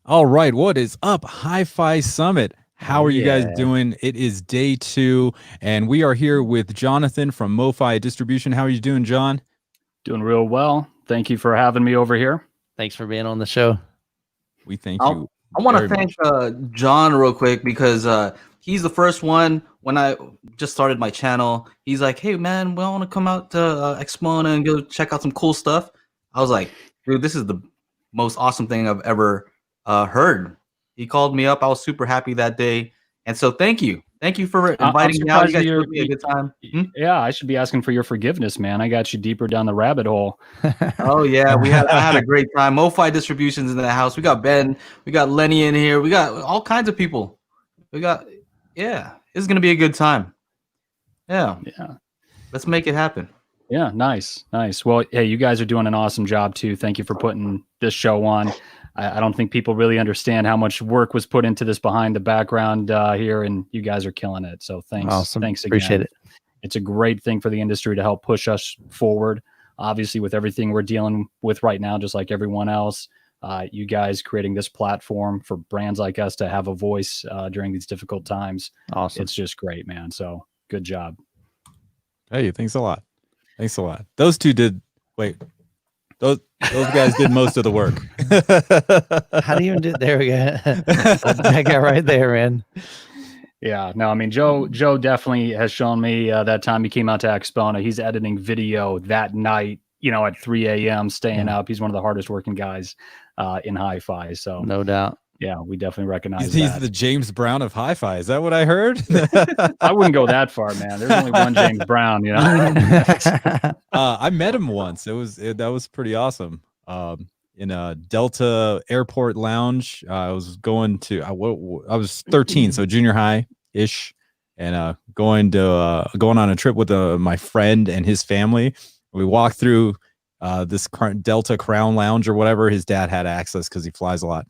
All right, what is up, HiFi Summit? How are you guys Yeah. doing? It is day 2, and we are here with Jonathan from MoFi Distribution. How are you doing, John? Doing real well. Thank you for having me over here. Thanks for being on the show. We thank you I want to very thank much. John real quick because he's the first one when I just started my channel. He's like, "Hey man, we want to come out to Explona and go check out some cool stuff." I was like, "Dude, this is the most awesome thing I've ever heard." He called me up. I was super happy that day, and so thank you for inviting me out. You guys gave me a good time. Yeah, I should be asking for your forgiveness, man. I got you deeper down the rabbit hole. Oh yeah, I had a great time. MoFi Distributions in the house. We got Ben, we got Lenny in here. We got all kinds of people. It's gonna be a good time. Yeah. Let's make it happen. Yeah, nice. Well, hey, you guys are doing an awesome job too. Thank you for putting this show on. I don't think people really understand how much work was put into this behind the background here, and you guys are killing it. So thanks. Awesome. Thanks again. Appreciate it. It's a great thing for the industry to help push us forward. Obviously, with everything we're dealing with right now, just like everyone else, you guys creating this platform for brands like us to have a voice during these difficult times. Awesome. It's just great, man. So good job. Hey, thanks a lot. Those two did. Wait, those guys did most of the work. How do you even do? There we go. That guy right there, man. Yeah, no, I mean, Joe definitely has shown me that time he came out to Explona, he's editing video that night, at 3 a.m. staying up. He's one of the hardest working guys in HiFi. So no doubt. Yeah, we definitely recognize he's that. the James Brown of HiFi. Is that what I heard? I wouldn't go that far, man. There's only one James Brown, I met him once. That was pretty awesome. In a Delta Airport lounge. I was going to. I was 13, so junior high ish, and going on a trip with my friend and his family. We walked through this Delta Crown Lounge or whatever. His dad had access because he flies a lot.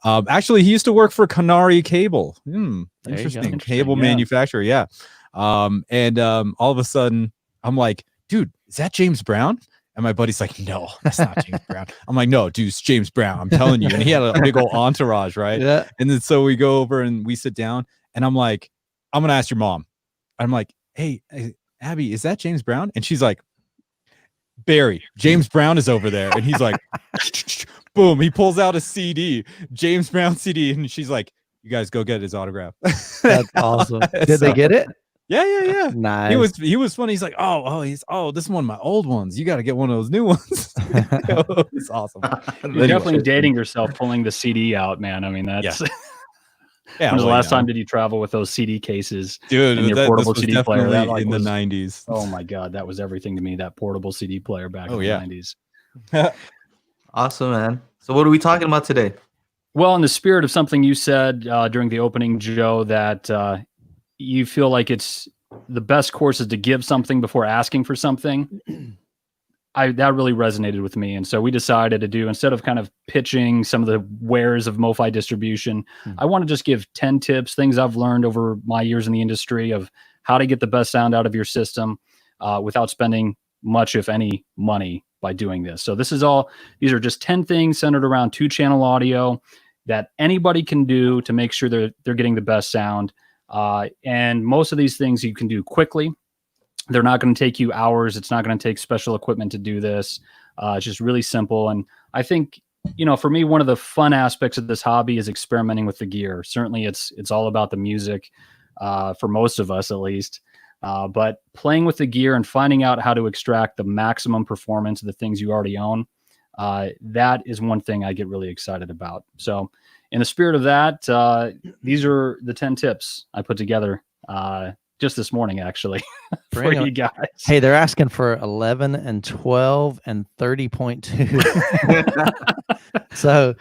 Actually, he used to work for Canary Cable. Interesting. Cable manufacturer. Yeah. And all of a sudden, I'm like, dude, is that James Brown? And my buddy's like, no, that's not James Brown. I'm like, no, dude, it's James Brown. I'm telling you. And he had a big old entourage, right? Yeah. And then so we go over and we sit down, and I'm like, I'm gonna ask your mom. I'm like, hey, Abby, is that James Brown? And she's like, Barry, James Brown is over there. And he's like, boom, he pulls out a CD, James Brown CD, and she's like, you guys go get his autograph. That's awesome. Did they get it? Yeah. Nice. He was funny. He's like, this is one of my old ones. You got to get one of those new ones. It's awesome. You're definitely dating yourself pulling the CD out, man. I mean, that's when was the last time did you travel with those CD cases? Dude, and your portable CD player that in the 90s. Oh my God, that was everything to me. That portable CD player back in the 90s. Awesome, man. So what are we talking about today? Well, in the spirit of something you said during the opening, Joe, that you feel like it's the best course is to give something before asking for something. That really resonated with me. And so we decided to do, instead of kind of pitching some of the wares of MoFi distribution, I want to just give 10 tips, things I've learned over my years in the industry of how to get the best sound out of your system without spending much, if any, money by doing this. So these are just 10 things centered around 2-channel audio that anybody can do to make sure they're getting the best sound. And most of these things you can do quickly. They're not going to take you hours. It's not going to take special equipment to do this. It's just really simple. And I think, for me, one of the fun aspects of this hobby is experimenting with the gear. Certainly it's all about the music, for most of us at least. But playing with the gear and finding out how to extract the maximum performance of the things you already own, that is one thing I get really excited about. So in the spirit of that, these are the 10 tips I put together just this morning, actually, for you guys. Hey, they're asking for 11 and 12 and 30.2. So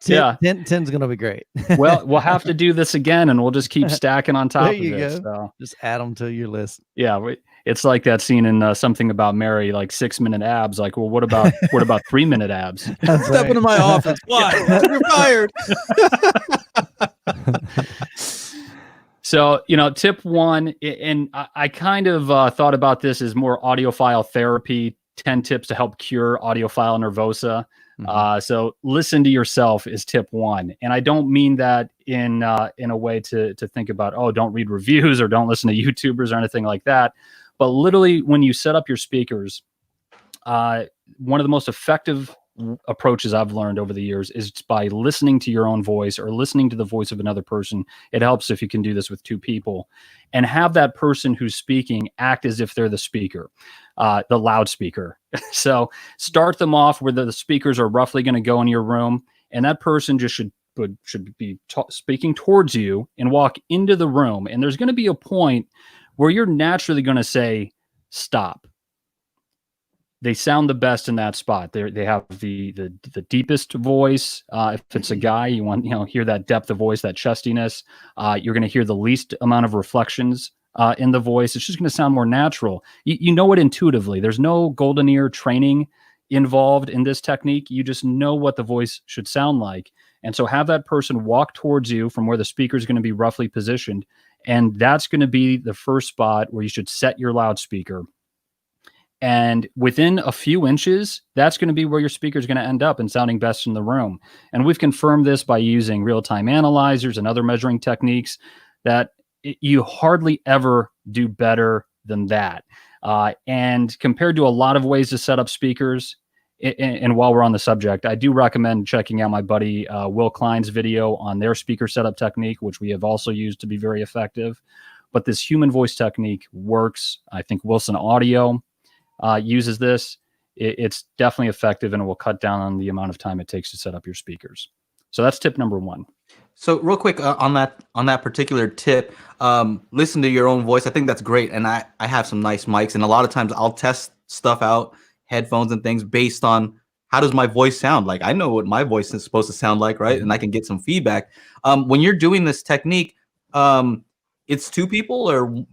10's going to be great. Well, we'll have to do this again, and we'll just keep stacking on top of it. So. Just add them to your list. Yeah, it's like that scene in Something About Mary, like 6-minute abs. Like, well, what about 3-minute abs? Step into my office. Why? You're fired. So, tip 1, and I kind of thought about this as more audiophile therapy, 10 tips to help cure audiophile nervosa. So listen to yourself is tip one. And I don't mean that in a way to think about, oh, don't read reviews or don't listen to YouTubers or anything like that. But literally when you set up your speakers, one of the most effective approaches I've learned over the years is by listening to your own voice or listening to the voice of another person. It helps if you can do this with two people and have that person who's speaking act as if they're the speaker, the loudspeaker. So start them off where the speakers are roughly going to go in your room, and that person just should be speaking towards you and walk into the room. And there's going to be a point where you're naturally going to say, stop. They sound the best in that spot. They have the deepest voice. If it's a guy, you want hear that depth of voice, that chestiness. You're going to hear the least amount of reflections in the voice. It's just going to sound more natural. You know it intuitively. There's no golden ear training involved in this technique. You just know what the voice should sound like. And so have that person walk towards you from where the speaker is going to be roughly positioned. And that's going to be the first spot where you should set your loudspeaker. And within a few inches, that's going to be where your speaker is going to end up and sounding best in the room. And we've confirmed this by using real-time analyzers and other measuring techniques that you hardly ever do better than that. And compared to a lot of ways to set up speakers, and while we're on the subject, I do recommend checking out my buddy Will Klein's video on their speaker setup technique, which we have also used to be very effective. But this human voice technique works. I think Wilson Audio uses this. It's definitely effective, and it will cut down on the amount of time it takes to set up your speakers. So that's tip number one. So real quick on that particular tip, listen to your own voice. I think that's great. And I have some nice mics, and a lot of times I'll test stuff out, headphones and things, based on how does my voice sound. Like, I know what my voice is supposed to sound like, right? And I can get some feedback. When you're doing this technique, it's two people, or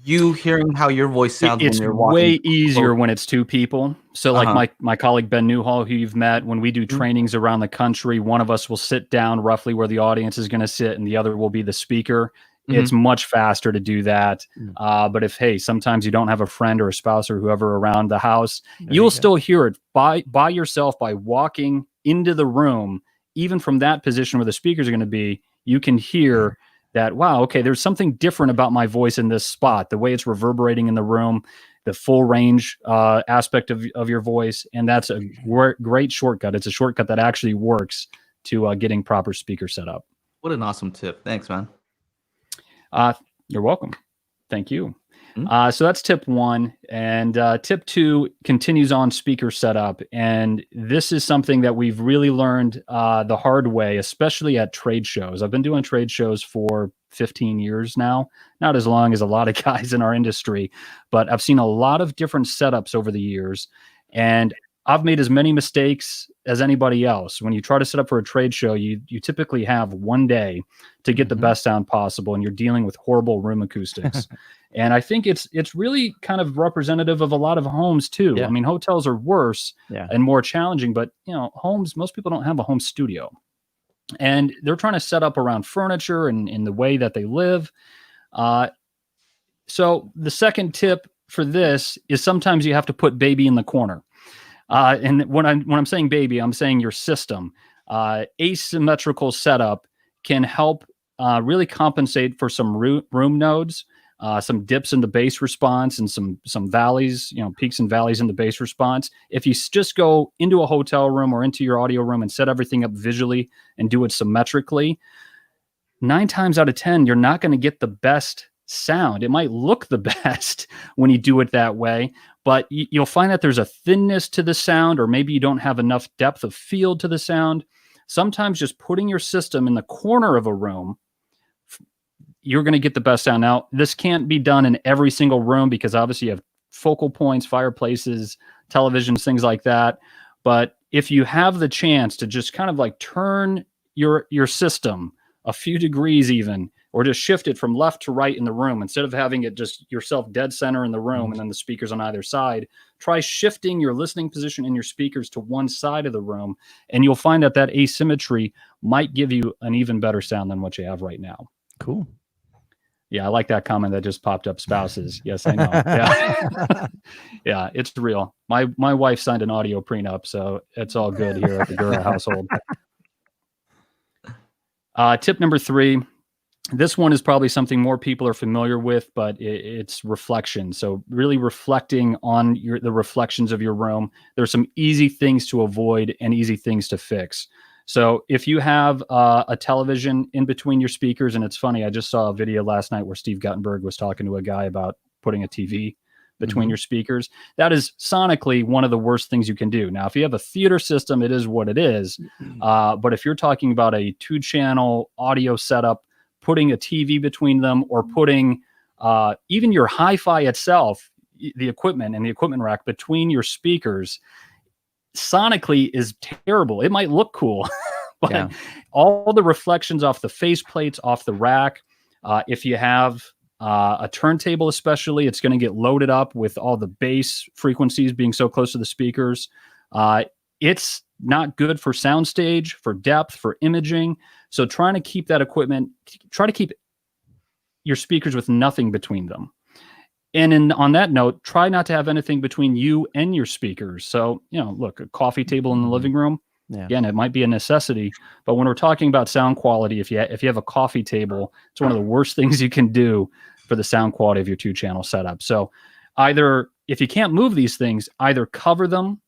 you hearing how your voice sounds it's when you're walking? way easier when it's two people. So like my colleague Ben Newhall, who you've met, when we do trainings around the country, one of us will sit down roughly where the audience is going to sit, and the other will be the speaker. It's much faster to do that. But if, hey, sometimes you don't have a friend or a spouse or whoever around the house, you'll still hear it by yourself, by walking into the room. Even from that position where the speakers are going to be, you can hear that, wow, okay, there's something different about my voice in this spot, the way it's reverberating in the room, the full range aspect of your voice. And that's a great shortcut. It's a shortcut that actually works to getting proper speaker set up. What an awesome tip. Thanks, man. You're welcome. Thank you. So that's tip one. And tip two continues on speaker setup. And this is something that we've really learned the hard way, especially at trade shows. I've been doing trade shows for 15 years now, not as long as a lot of guys in our industry, but I've seen a lot of different setups over the years. And I've made as many mistakes as anybody else. When you try to set up for a trade show, you typically have one day to get the best sound possible, and you're dealing with horrible room acoustics. And I think it's really kind of representative of a lot of homes too. I mean, hotels are worse and more challenging, but homes, most people don't have a home studio, and they're trying to set up around furniture and in the way that they live. So the second tip for this is sometimes you have to put baby in the corner. And when I'm saying baby, I'm saying your system. Asymmetrical setup can help really compensate for some room nodes, some dips in the bass response, and some valleys, peaks and valleys in the bass response. If you just go into a hotel room or into your audio room and set everything up visually and do it symmetrically, 9 times out of 10, you're not going to get the best sound. It might look the best when you do it that way, but you'll find that there's a thinness to the sound, or maybe you don't have enough depth of field to the sound. Sometimes just putting your system in the corner of a room, you're going to get the best sound. Now, this can't be done in every single room because obviously you have focal points, fireplaces, televisions, things like that. But if you have the chance to just kind of like turn your system a few degrees even, or just shift it from left to right in the room, instead of having it just yourself dead center in the room and then the speakers on either side, try shifting your listening position and your speakers to one side of the room, and you'll find that asymmetry might give you an even better sound than what you have right now. Cool. Yeah, I like that comment that just popped up. Spouses. Yes, I know. Yeah, yeah, it's real. My wife signed an audio prenup, so it's all good here at the Derda household. Tip number 3. This one is probably something more people are familiar with, but it's reflection. So really reflecting on the reflections of your room. There's some easy things to avoid and easy things to fix. So if you have a television in between your speakers, and it's funny, I just saw a video last night where Steve Guttenberg was talking to a guy about putting a TV between your speakers. That is sonically one of the worst things you can do. Now, if you have a theater system, it is what it is. But if you're talking about a 2-channel audio setup, putting a TV between them, or putting even your HiFi itself, the equipment and the equipment rack between your speakers, sonically is terrible. It might look cool, but all the reflections off the faceplates, off the rack, if you have a turntable especially, it's going to get loaded up with all the bass frequencies being so close to the speakers. It's not good for soundstage, for depth, for imaging. So trying to keep that equipment, try to keep your speakers with nothing between them. And on that note, try not to have anything between you and your speakers. So, look, a coffee table in the living room, again, it might be a necessity, but when we're talking about sound quality, if you have a coffee table, it's one of the worst things you can do for the sound quality of your 2-channel setup. So either, if you can't move these things, either cover them.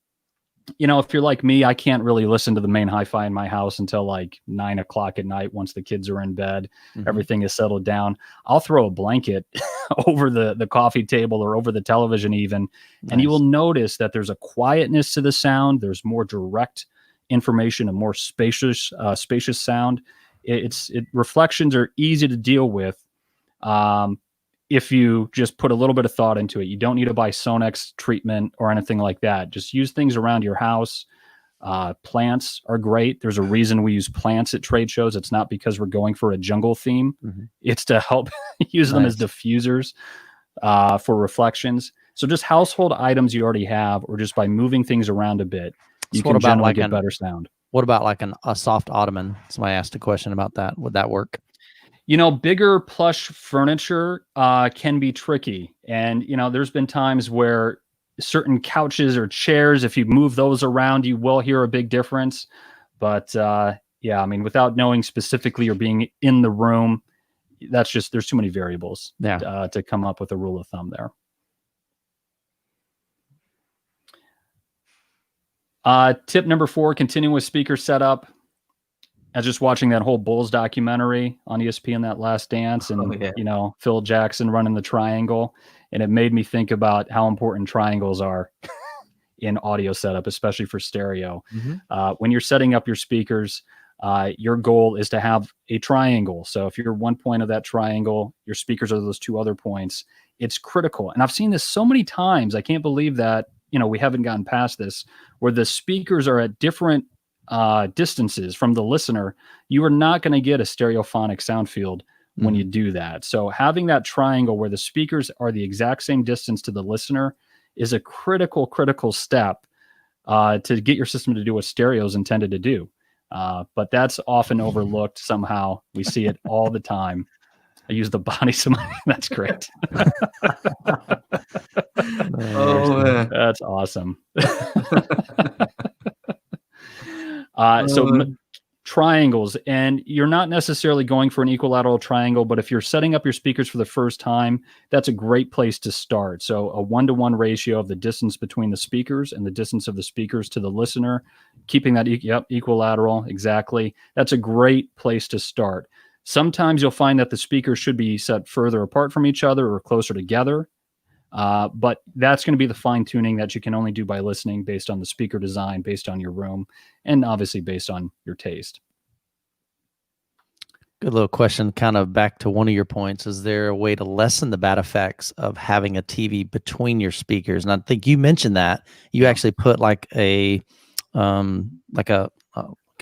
If you're like me, I can't really listen to the main HiFi in my house until like 9 o'clock at night. Once the kids are in bed, everything is settled down. I'll throw a blanket over the coffee table or over the television even. And you will notice that there's a quietness to the sound. There's more direct information and more spacious sound. Reflections are easy to deal with. If you just put a little bit of thought into it. You don't need to buy Sonex treatment or anything like that. Just use things around your house. Plants are great. There's a reason we use plants at trade shows. It's not because we're going for a jungle theme. It's to help use them as diffusers for reflections. So just household items you already have, or just by moving things around a bit, you can generally get better sound. What about like a soft ottoman? Somebody asked a question about that. Would that work? Bigger plush furniture can be tricky. And, there's been times where certain couches or chairs, if you move those around, you will hear a big difference. But without knowing specifically or being in the room, there's too many variables to come up with a rule of thumb there. Tip number 4, continuing with speaker setup. I was just watching that whole Bulls documentary on ESPN, that Last Dance, and Phil Jackson running the triangle, and it made me think about how important triangles are in audio setup, especially for stereo. When you're setting up your speakers, your goal is to have a triangle. So if you're one point of that triangle, your speakers are those 2 other points. It's critical, and I've seen this so many times. I can't believe that we haven't gotten past this, where the speakers are at different distances from the listener. You are not going to get a stereophonic sound field when you do that. So having that triangle where the speakers are the exact same distance to the listener is a critical step to get your system to do what stereo is intended to do. But that's often overlooked somehow. We see it all the time. I use the body smile. That's great. Oh, man. That's awesome. Triangles, and you're not necessarily going for an equilateral triangle, but if you're setting up your speakers for the first time, that's a great place to start. So a 1-to-1 ratio of the distance between the speakers and the distance of the speakers to the listener, keeping that equilateral, exactly. That's a great place to start. Sometimes you'll find that the speakers should be set further apart from each other or closer together. But that's going to be the fine tuning that you can only do by listening, based on the speaker design, based on your room, and obviously based on your taste. Good little question, kind of back to one of your points. Is there a way to lessen the bad effects of having a TV between your speakers? And I think you mentioned that you actually put like a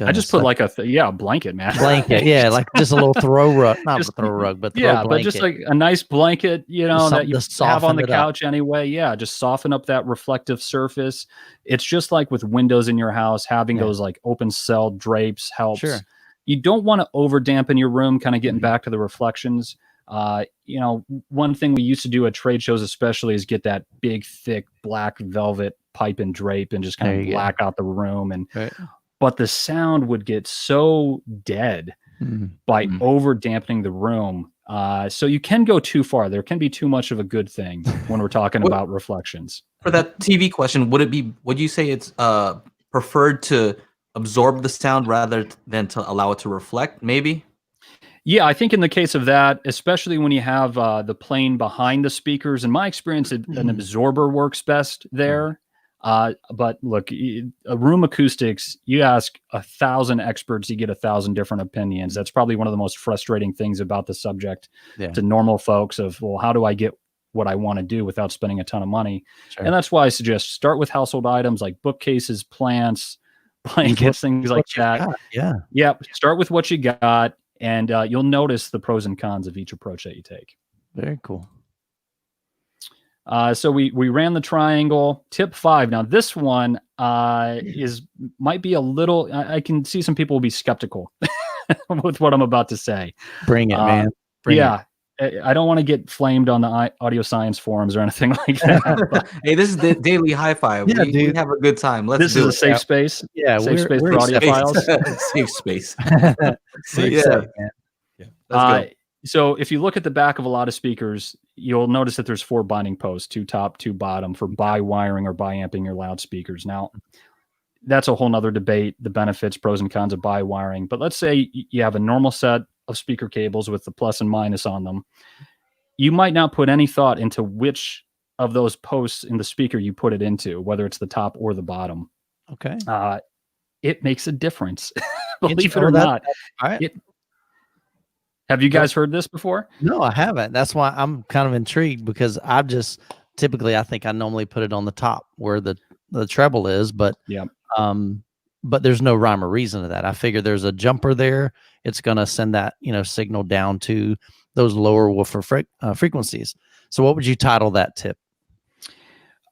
I just put like a blanket, man. Blanket, yeah, like just a little throw rug, not a throw rug, but but just like a nice blanket, that you have on the couch anyway. Yeah, just soften up that reflective surface. It's just like with windows in your house, having those like open cell drapes helps. Sure. You don't want to over dampen your room, kind of getting back to the reflections. You know, one thing we used to do at trade shows especially is get that big, thick, black velvet pipe and drape and just kind of black out the room. And but the sound would get so dead by over dampening the room. So you can go too far. There can be too much of a good thing when we're talking about reflections. For that TV question, would you say it's preferred to absorb the sound rather than to allow it to reflect, maybe? Yeah, I think in the case of that, especially when you have the plane behind the speakers, in my experience, an absorber works best there. But look, room acoustics, you ask 1,000 experts, you get 1,000 different opinions. That's probably one of the most frustrating things about the subject to normal folks of, well, how do I get what I want to do without spending a ton of money? And that's why I suggest start with household items like bookcases, plants, blankets, things like that. Yeah. Start with what you got. And you'll notice the pros and cons of each approach that you take. Very cool. So we ran the triangle. Tip 5. Now this one might be a little. I can see some people will be skeptical with what I'm about to say. Bring it, man. Bring it. I don't want to get flamed on the audio science forums or anything like that. Hey, this is the daily hi-fi. Yeah, we have a good time. This is a safe space. Yeah, safe space for audiophiles. Safe space. Safe space, man. Let's go. So if you look at the back of a lot of speakers, you'll notice that there's 4 binding posts, 2 top, 2 bottom for bi-wiring or bi-amping your loudspeakers. Now, that's a whole nother debate, the benefits, pros and cons of bi-wiring. But let's say you have a normal set of speaker cables with the plus and minus on them. You might not put any thought into which of those posts in the speaker you put it into, whether it's the top or the bottom. Okay. It makes a difference. Believe it or not. All right. Have you guys heard this before? No, I haven't. That's why I'm kind of intrigued, because I've just typically, I think I normally put it on the top where the treble is, but but there's no rhyme or reason to that. I figure there's a jumper there. It's going to send that, signal down to those lower woofer frequencies. So what would you title that tip?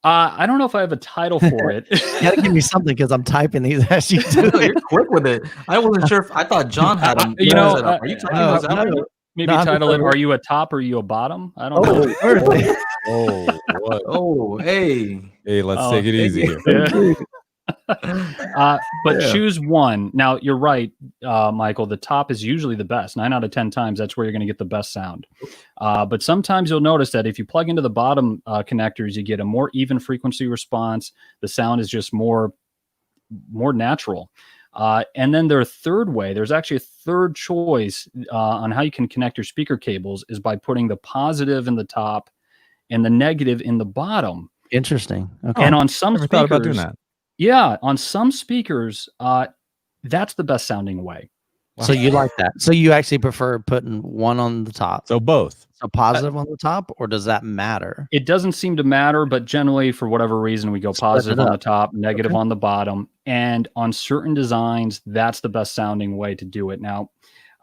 I don't know if I have a title for it. You got to give me something, because I'm typing these as you do. No, you're quick with it. I wasn't sure. I thought John had them. Are you typing those out? Maybe title it, "Are you a top or are you a bottom?" I don't know. What? Oh, hey. Hey, let's take it easy here. But choose one. Now, you're right, Michael. The top is usually the best. 9 out of 10 times, that's where you're going to get the best sound. But sometimes you'll notice that if you plug into the bottom connectors, you get a more even frequency response. The sound is just more natural. And then their third way, there's actually a third choice on how you can connect your speaker cables, is by putting the positive in the top and the negative in the bottom. Interesting. Okay. And on some Never speakers, thought about doing that. Yeah, on some speakers, that's the best sounding way. So you like that? So you actually prefer putting one on the top? So both. So positive on the top, or does that matter? It doesn't seem to matter, but generally, for whatever reason, we go positive on the top, negative on the bottom. And on certain designs, that's the best sounding way to do it. Now,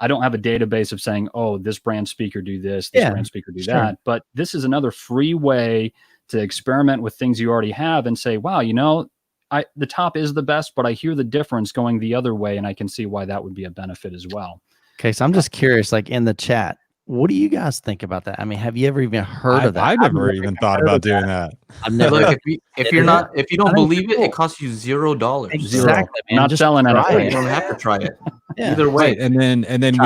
I don't have a database of saying, oh, this brand speaker do this, this brand speaker do that. But this is another free way to experiment with things you already have and say, wow, the top is the best, but I hear the difference going the other way, and I can see why that would be a benefit as well. Okay, so I'm just curious, like in the chat, what do you guys think about that? I mean, have you ever even heard of that? I've never even thought about doing that. I've never. Look, if you don't believe it, it costs you $0. Exactly, man. Not Just selling anything. You don't have to try it. Yeah. Either way. Right. And then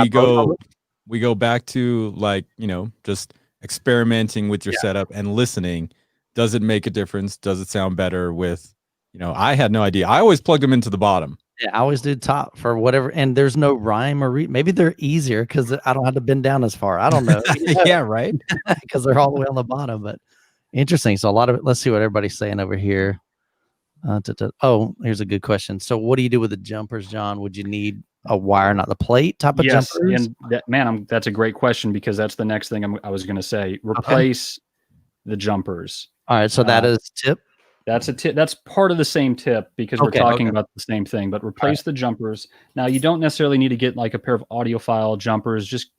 we go back to, like, just experimenting with your setup and listening. Does it make a difference? Does it sound better with, I had no idea. I always plugged them into the bottom. Yeah, I always do top for whatever, and there's no rhyme or maybe they're easier because I don't have to bend down as far. I don't know. Yeah, right. Because they're all the way on the bottom. But interesting. So a lot of it. Let's see what everybody's saying over here. Oh, here's a good question. So what do you do with the jumpers, John? Would you need a wire, not the plate type of jumpers? And that's a great question, because that's the next thing I was going to say. Replace the jumpers. All right. So that is tip. That's a tip. That's part of the same tip, because we're talking about the same thing, but replace the jumpers. Now, you don't necessarily need to get like a pair of audiophile jumpers. Just,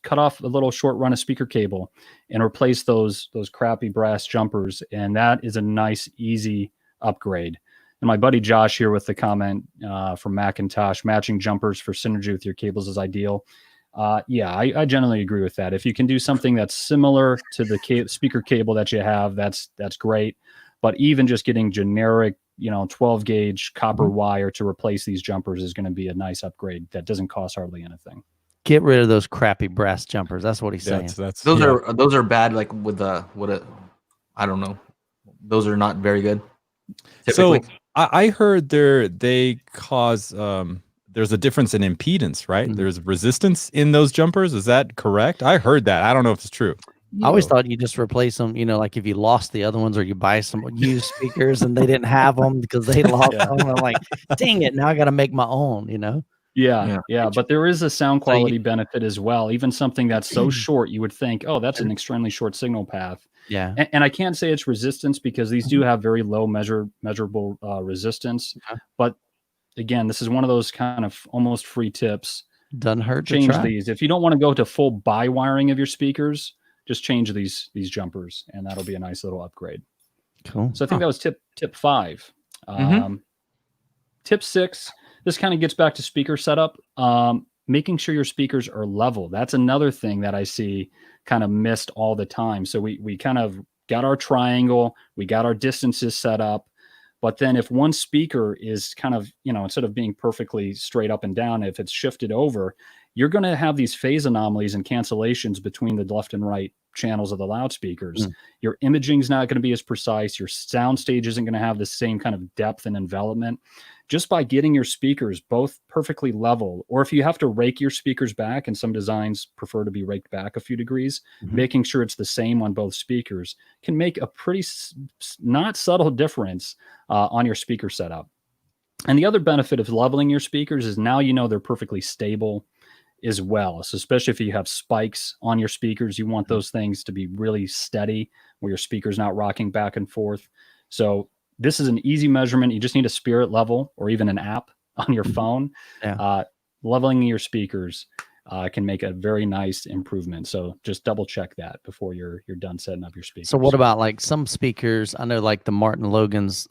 cut off a little short run of speaker cable and replace those crappy brass jumpers. And that is a nice, easy upgrade. And my buddy Josh here with the comment from Macintosh, matching jumpers for synergy with your cables is ideal. Yeah, I generally agree with that. If you can do something that's similar to the speaker cable that you have, that's great. But even just getting generic, 12 gauge copper wire to replace these jumpers is going to be a nice upgrade that doesn't cost hardly anything. Get rid of those crappy brass jumpers. That's what he's saying. Those are bad. Like with I don't know. Those are not very good. Typically. So I heard they cause there's a difference in impedance, right? There's resistance in those jumpers. Is that correct? I heard that. I don't know if it's true. I always thought you just replace them, like if you lost the other ones or you buy some used speakers and they didn't have them because they lost them. I'm like, dang it, now I got to make my own, Yeah. But there is a sound quality benefit as well. Even something that's so short, you would think, oh, that's an extremely short signal path. Yeah. And I can't say it's resistance because these do have very low measurable resistance. But again, this is one of those kind of almost free tips. Doesn't hurt to change try. these. If you don't want to go to full bi wiring of your speakers, just change these jumpers, and that'll be a nice little upgrade. Cool. So I think that was tip 5. Tip 6. This kind of gets back to speaker setup. Making sure your speakers are level. That's another thing that I see kind of missed all the time. So we kind of got our triangle, we got our distances set up, but then if one speaker is kind of, instead of being perfectly straight up and down, if it's shifted over, you're going to have these phase anomalies and cancellations between the left and right channels of the loudspeakers. Your imaging is not going to be as precise. Your sound stage isn't going to have the same kind of depth and envelopment. Just by getting your speakers both perfectly level, or if you have to rake your speakers back, and some designs prefer to be raked back a few degrees, making sure it's the same on both speakers can make a pretty not subtle difference on your speaker setup. And the other benefit of leveling your speakers is now they're perfectly stable as well. So especially if you have spikes on your speakers, you want those things to be really steady where your speaker's not rocking back and forth. So this is an easy measurement. You just need a spirit level or even an app on your phone. Leveling your speakers can make a very nice improvement. So just double check that before you're done setting up your speakers. So what about like some speakers? I know like the Martin Logans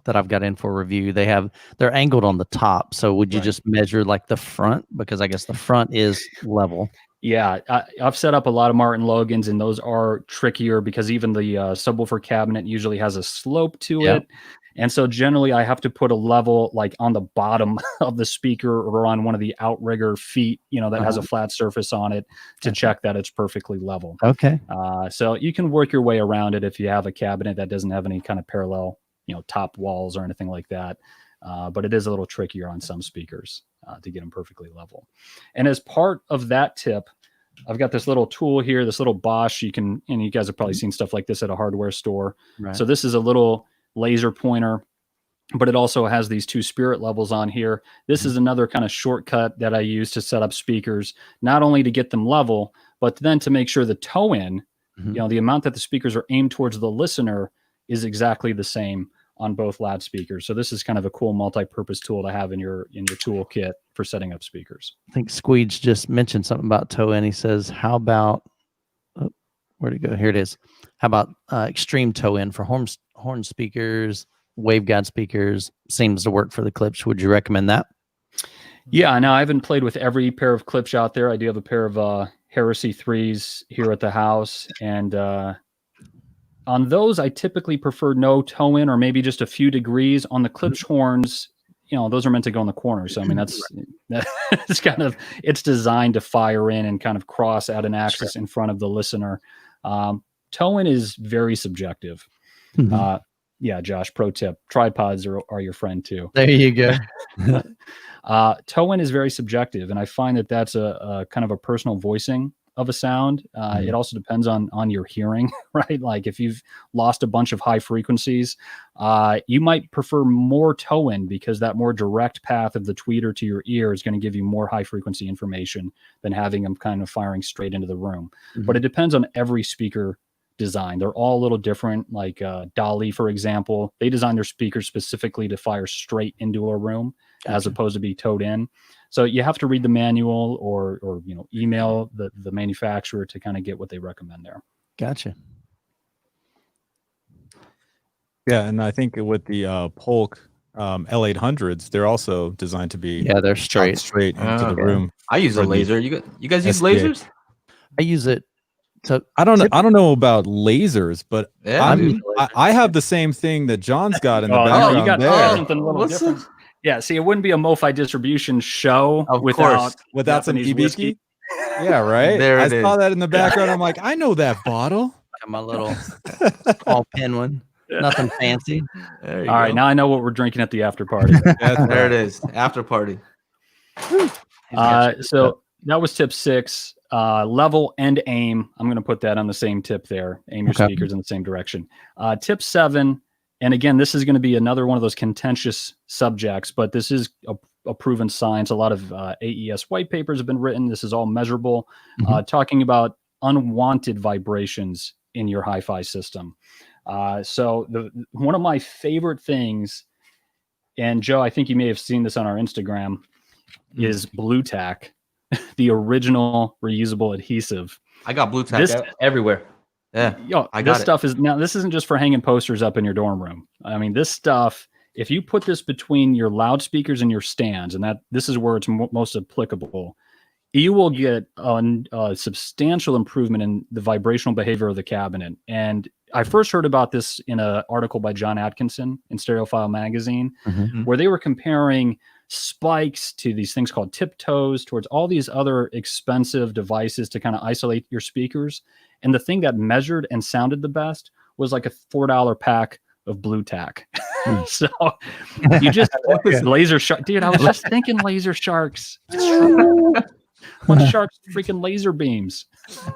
that I've got in for review, they're angled on the top. So would you just measure like the front? Because I guess the front is level. Yeah, I've set up a lot of Martin Logans, and those are trickier because even the subwoofer cabinet usually has a slope to it. And so generally I have to put a level like on the bottom of the speaker or on one of the outrigger feet, that has a flat surface on it to check that it's perfectly level. Okay. So you can work your way around it if you have a cabinet that doesn't have any kind of parallel, top walls or anything like that. But it is a little trickier on some speakers to get them perfectly level. And as part of that tip, I've got this little tool here, this little Bosch. You guys have probably seen stuff like this at a hardware store. Right. So this is a little laser pointer, but it also has these 2 spirit levels on here. This is another kind of shortcut that I use to set up speakers, not only to get them level, but then to make sure the toe in, the amount that the speakers are aimed towards the listener is exactly the same on both loudspeakers. So this is kind of a cool multi-purpose tool to have in your toolkit for setting up speakers. I think Squeege just mentioned something about toe in. He says, how about, where'd it go? Here it is. How about extreme toe in for horn speakers, waveguide speakers? Seems to work for the clips. Would you recommend that? Yeah, no, I haven't played with every pair of clips out there. I do have a pair of Heresy 3s here at the house, and on those, I typically prefer no toe in or maybe just a few degrees. On the clips horns, those are meant to go in the corner. So, I mean, that's kind of, it's designed to fire in and kind of cross at an axis in front of the listener. Toe in is very subjective. Yeah, Josh, pro tip, tripods are your friend too. There you go. Toe in is very subjective. And I find that that's a kind of a personal voicing of a sound. It also depends on your hearing, right? Like if you've lost a bunch of high frequencies, you might prefer more toe in because that more direct path of the tweeter to your ear is going to give you more high frequency information than having them kind of firing straight into the room. But it depends on every speaker design. They're all a little different. Like Dolly, for example, they design their speakers specifically to fire straight into a room as opposed to be towed in. So you have to read the manual or email the manufacturer to kind of get what they recommend there. Gotcha. Yeah, and I think with the Polk L800s, they're also designed to be Yeah, they're shot straight. into the Okay. room. I use a for the laser. You guys use SDA. lasers? I use it. So I don't know about lasers, but Yeah, dude. I have the same thing that John's got in the Oh, background you got there. something a little what's different. up? Yeah, see, it wouldn't be a MoFi distribution show Of without course. Without some Japanese whiskey. Ibiki. Yeah, right. There I it saw is. that in the background. I'm like, I know that bottle. got my little small pen one. Nothing fancy. There you All right, go. now I know what we're drinking at the after party. There it is. After party. So that was tip 6. Level and aim. I'm going to put that on the same tip there. Aim your Okay. speakers in the same direction. Tip 7, and again, this is going to be another one of those contentious subjects, but this is a proven science. A lot of AES white papers have been written. This is all measurable, talking about unwanted vibrations in your hi-fi system. So one of my favorite things, and Joe, I think you may have seen this on our Instagram, is Blue Tack, the original reusable adhesive. I got blue tack everywhere. Yeah. I got this stuff is now. This isn't just for hanging posters up in your dorm room. I mean, this stuff. If you put this between your loudspeakers and your stands, and this is where it's most applicable, you will get a substantial improvement in the vibrational behavior of the cabinet. And I first heard about this in an article by John Atkinson in Stereophile magazine, where they were comparing spikes to these things called tiptoes towards all these other expensive devices to kind of isolate your speakers. And the thing that measured and sounded the best was like a $4 pack of Blue Tack. So you just laser shark, dude. I was just thinking laser sharks. One shark's freaking laser beams.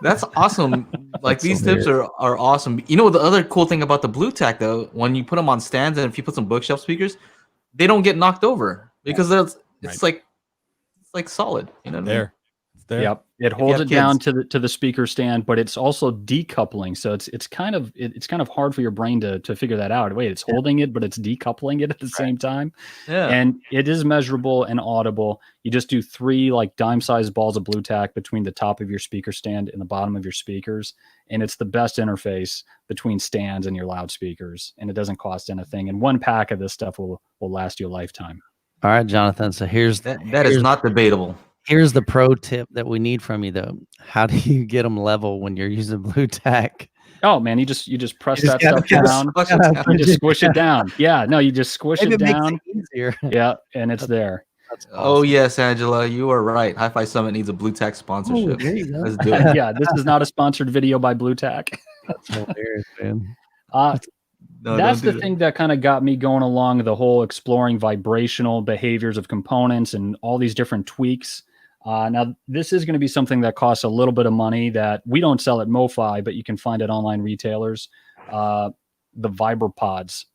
That's awesome. Like these tips are awesome. You know the other cool thing about the Blue Tack though, when you put them on stands and if you put some bookshelf speakers, they don't get knocked over because it's like solid. You know what I mean? It's there. Yep, it holds it down to the speaker stand, but it's also decoupling. So it's kind of hard for your brain to figure that out. Wait, it's holding it, but it's decoupling it at the same time. Yeah, and it is measurable and audible. You just do 3 like dime-sized balls of Blue Tack between the top of your speaker stand and the bottom of your speakers, and it's the best interface between stands and your loudspeakers. And it doesn't cost anything. And 1 pack of this stuff will last you a lifetime. All right, Jonathan. So here's that is not debatable. Here's the pro tip that we need from you though. How do you get them level when you're using Blue Tack? Oh man, you just press that stuff down. You just squish it down. Yeah, no, you just squish it down. Makes it easier. Yeah, and it's there. Awesome. Oh yes, Angela, you are right. Hi-Fi Summit needs a Blue Tack sponsorship. There you go. Let's do it. Yeah, this is not a sponsored video by Blue Tack. That's hilarious, man. No, that's the don't do thing that kind of got me going along the whole exploring vibrational behaviors of components and all these different tweaks. Now, this is going to be something that costs a little bit of money that we don't sell at MoFi, but you can find at online retailers. The VibraPods.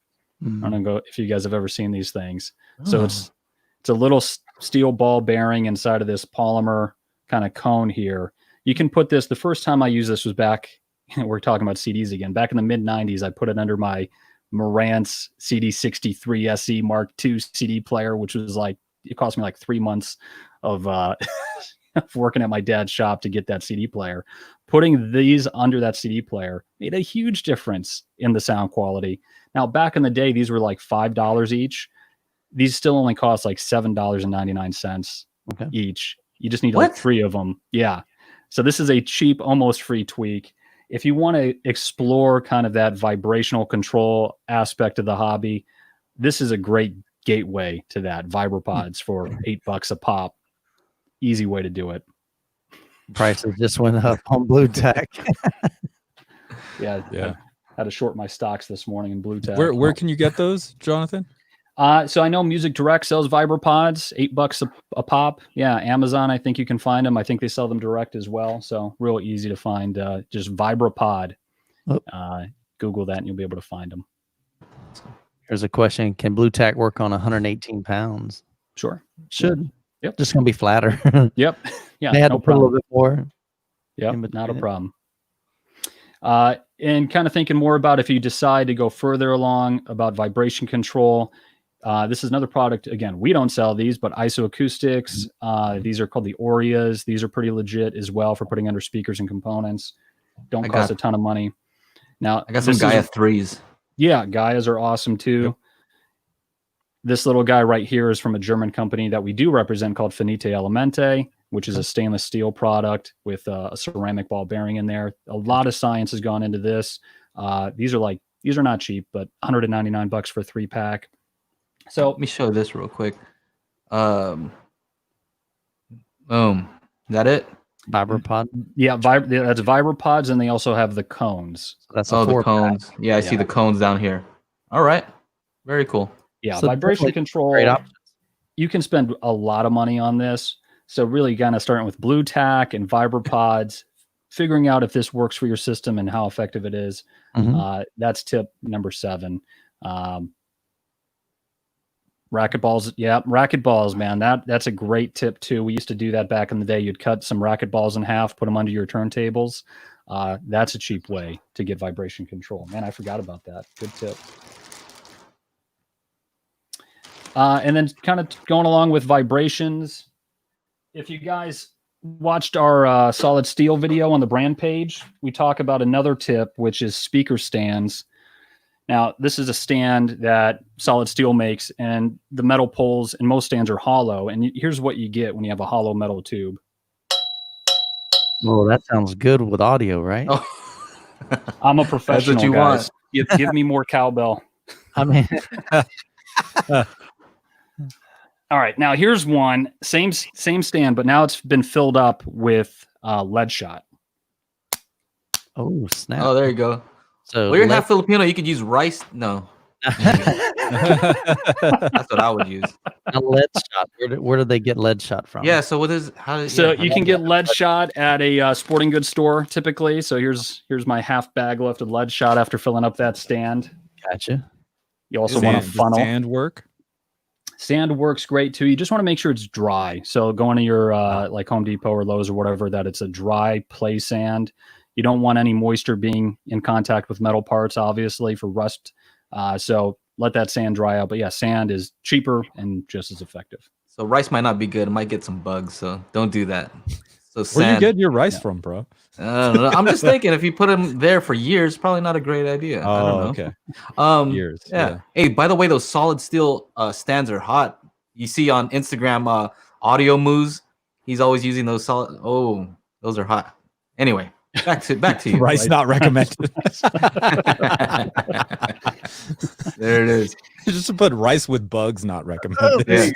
I don't know if you guys have ever seen these things. So it's a little steel ball bearing inside of this polymer kind of cone here. You can put this. The first time I used this was back. We're talking about CDs again. Back in the mid 90s, I put it under my Marantz CD63 SE Mark II CD player, which was like, it cost me like 3 months of working at my dad's shop to get that CD player. Putting these under that CD player made a huge difference in the sound quality. Now, back in the day, these were like $5 each. These still only cost like $7.99 each. You just need like 3 of them. Yeah. So this is a cheap, almost free tweak. If you want to explore kind of that vibrational control aspect of the hobby, this is a great gateway to that. VibraPods for $8 a pop. Easy way to do it. Prices just went up on Blue Tack. Yeah. I had to short my stocks this morning in Blue Tack. Where can you get those, Jonathan? So I know Music Direct sells VibraPods, $8 a pop. Yeah, Amazon, I think you can find them. I think they sell them direct as well. So real easy to find. Just VibraPod. Google that and you'll be able to find them. Here's a question. Can Blue Tack work on 118 pounds? Sure. Should. Yep. Just going to be flatter. Yep. Yeah. They had no to put a problem. little bit more. Yep. Not a problem. And kind of thinking more about if you decide to go further along about vibration control. This is another product. Again, we don't sell these, but Isoacoustics. These are called the Aureas. These are pretty legit as well for putting under speakers and components. Don't cost a ton of money. Now I got some Gaia 3s. Yeah, Gaias are awesome too. This little guy right here is from a German company that we do represent called Finite Elemente, which is a stainless steel product with a ceramic ball bearing in there. A lot of science has gone into this. These are not cheap, but $199 for a 3-pack. So let me show this real quick. Boom. Is that it? VibraPod. Yeah, that's VibraPods, and they also have the cones. So that's the cones. Yeah, I see the cones down here. All right. Very cool. Yeah, So vibration control. great options. You can spend a lot of money on this. So really kind of starting with Blue Tack and VibraPods, figuring out if this works for your system and how effective it is. That's tip number 7. Racket balls. Yeah, racket balls, man. That's a great tip too. We used to do that back in the day. You'd cut some racket balls in half, put them under your turntables. That's a cheap way to get vibration control. Man, I forgot about that. Good tip. And then kind of going along with vibrations, if you guys watched our solid steel video on the brand page, we talk about another tip, which is speaker stands. Now, this is a stand that Solid Steel makes, and the metal poles in most stands are hollow. And here's what you get when you have a hollow metal tube. Oh, that sounds good with audio, right? Oh. I'm a professional, That's what you guys. Give me more cowbell. I mean, all right, now here's one. Same stand, but now it's been filled up with lead shot. oh, snap. Oh, there you go. So Well, you're half Filipino. You could use rice. No. That's what I would use. a lead shot. Where did they get lead shot from? Yeah. So what is how? So yeah, you can get lead shot at a sporting goods store typically. So here's my half bag left of lead shot after filling up that stand. Gotcha. You also want a funnel. Sand work? Sand works great too. You just want to make sure it's dry. So going to your like Home Depot or Lowe's or whatever, that it's a dry play sand. You don't want any moisture being in contact with metal parts, obviously, for rust. So let that sand dry out. But yeah, sand is cheaper and just as effective. So rice might not be good. It might get some bugs. So don't do that. So Where sand. you get your rice from, bro? I don't know. I'm just thinking if you put them there for years, probably not a great idea. I don't know. Okay. Years. Yeah. Hey, by the way, those solid steel stands are hot. You see on Instagram, Audio Moves, he's always using those solid. Oh, those are hot. Anyway, back to you. Rice not recommended. There it is. Just to put rice with bugs not recommended.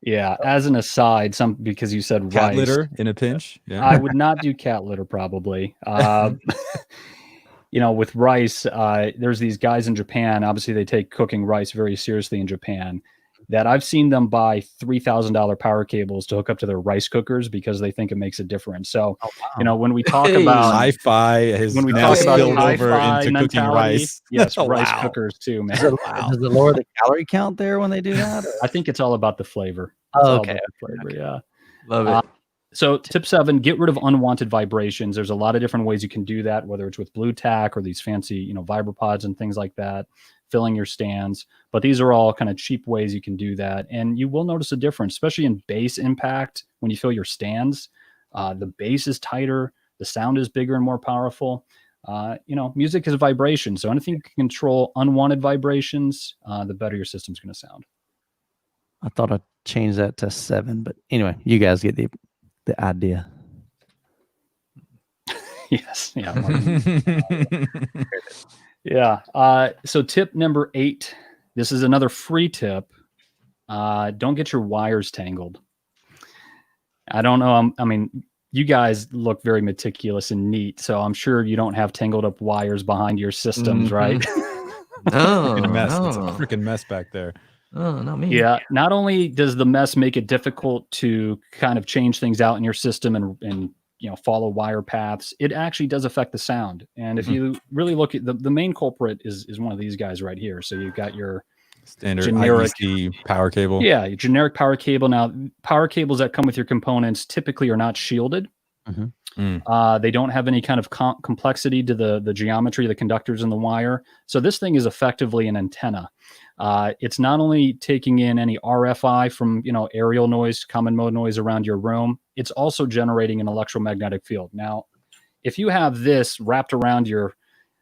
Yeah. As an aside, because you said Cat rice, litter in a pinch. Yeah. I would not do cat litter probably. With rice, there's these guys in Japan. Obviously, they take cooking rice very seriously in Japan. That I've seen them buy $3,000 power cables to hook up to their rice cookers because they think it makes a difference. So, when we talk about HiFi, when we talk about spilled over HiFi into cooking mentality, rice. yes, Oh, rice wow. cookers too, man. Does it lower the calorie count there when they do that? I think it's all about the flavor. Oh, It's all okay. about the flavor, yeah. Love it. So tip 7, get rid of unwanted vibrations. There's a lot of different ways you can do that, whether it's with Blue Tack or these fancy, VibraPods and things like that, filling your stands. But these are all kind of cheap ways you can do that. And you will notice a difference, especially in bass impact when you fill your stands. The bass is tighter, the sound is bigger and more powerful. Music is a vibration. So anything you can control unwanted vibrations, the better your system's going to sound. I thought I'd change that to 7, but anyway, you guys get the idea. Yes. Yeah. Yeah. So tip number 8, this is another free tip. Don't get your wires tangled. I don't know. I mean, you guys look very meticulous and neat, so I'm sure you don't have tangled up wires behind your systems, right? No, Mess. no. It's a freaking mess back there. Oh, not me. Yeah. Not only does the mess make it difficult to kind of change things out in your system and follow wire paths, it actually does affect the sound. And if you really look at the main culprit is one of these guys right here. So you've got your Standard generic IEC power cable. Yeah, your generic power cable. Now, power cables that come with your components typically are not shielded. They don't have any kind of complexity to the geometry of the conductors in the wire. So this thing is effectively an antenna. It's not only taking in any RFI from aerial noise, common mode noise around your room, it's also generating an electromagnetic field. Now, if you have this wrapped around your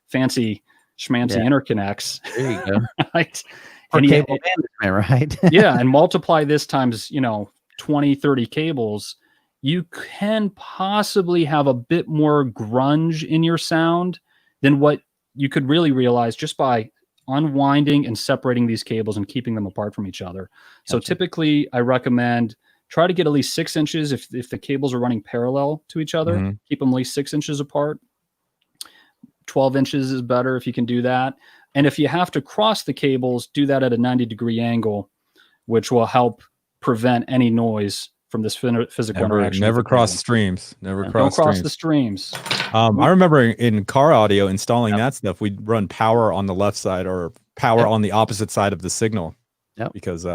fancy schmancy interconnects, There you go. right, And cable management, right? Yeah, and multiply this times 20, 30 cables, you can possibly have a bit more grunge in your sound than what you could really realize just by unwinding and separating these cables and keeping them apart from each other. So typically I recommend try to get at least 6 inches if the cables are running parallel to each other. Keep them at least 6 inches apart. 12 inches is better if you can do that. And if you have to cross the cables, do that at a 90-degree angle, which will help prevent any noise from this physical interaction. Never cross streams. Don't cross the streams. I remember in car audio installing that stuff, we'd run power on the left side or power on the opposite side of the signal because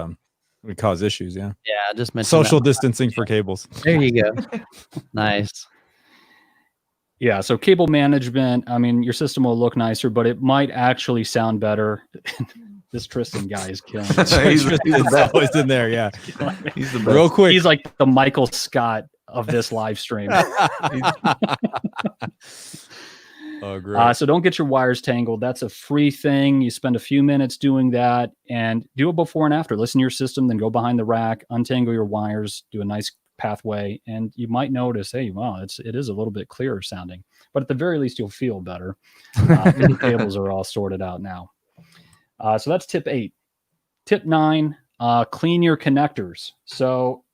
we cause issues. Yeah. Yeah. I just mentioned social distancing for cables. There you go. Nice. Yeah. So cable management, I mean, your system will look nicer, but it might actually sound better. This Tristan guy is killing me. Tristan's always in there. Yeah. He's the best. Real quick. He's like the Michael Scott of this live stream. Oh, great. So don't get your wires tangled. That's a free thing. You spend a few minutes doing that and do it before and after. Listen to your system, then go behind the rack, untangle your wires, do a nice pathway, and you might notice, hey, wow, it is a little bit clearer sounding. But at the very least, you'll feel better. The cables are all sorted out now. So that's tip 8. Tip 9, clean your connectors. So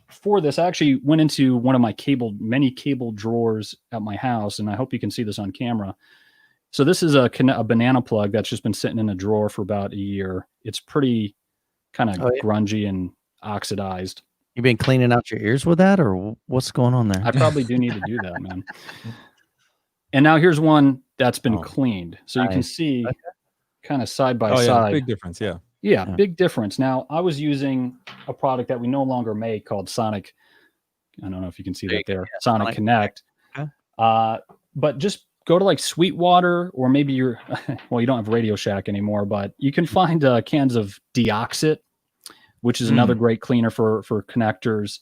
for this, I actually went into one of my many cable drawers at my house, and I hope you can see this on camera. So this is a banana plug that's just been sitting in a drawer for about a year. It's pretty kind of grungy and oxidized. You been cleaning out your ears with that, or what's going on there? I probably do need to do that, man. And now here's one that's been cleaned. So you can see kind of side by side. Big difference. Yeah, big difference. Now, I was using a product that we no longer make called Sonic. I don't know if you can see that there. Sonic Connect. Okay. But just go to like Sweetwater, or maybe you don't have Radio Shack anymore, but you can find cans of Deoxit, which is another great cleaner for connectors.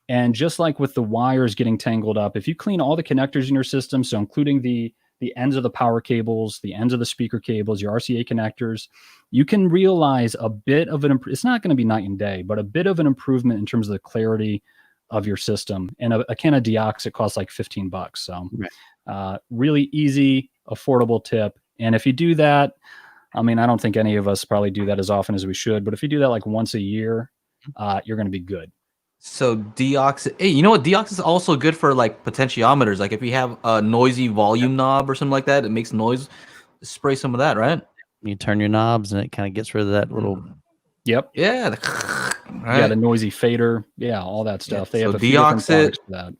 And just like with the wires getting tangled up, if you clean all the connectors in your system, so including the ends of the power cables, the ends of the speaker cables, your RCA connectors, you can realize a bit of it's not going to be night and day, but a bit of an improvement in terms of the clarity of your system. And a can of Deoxit costs like $15. So really easy, affordable tip. And if you do that, I mean, I don't think any of us probably do that as often as we should, but if you do that like once a year, you're going to be good. So Deoxit, hey, you know what? Deoxit is also good for like potentiometers. Like if you have a noisy volume knob or something like that, it makes noise. Spray some of that, right? You turn your knobs and it kind of gets rid of that little. Yep. Yeah. Right. Yeah, the noisy fader. Yeah, all that stuff. They have a few Deoxit. for that.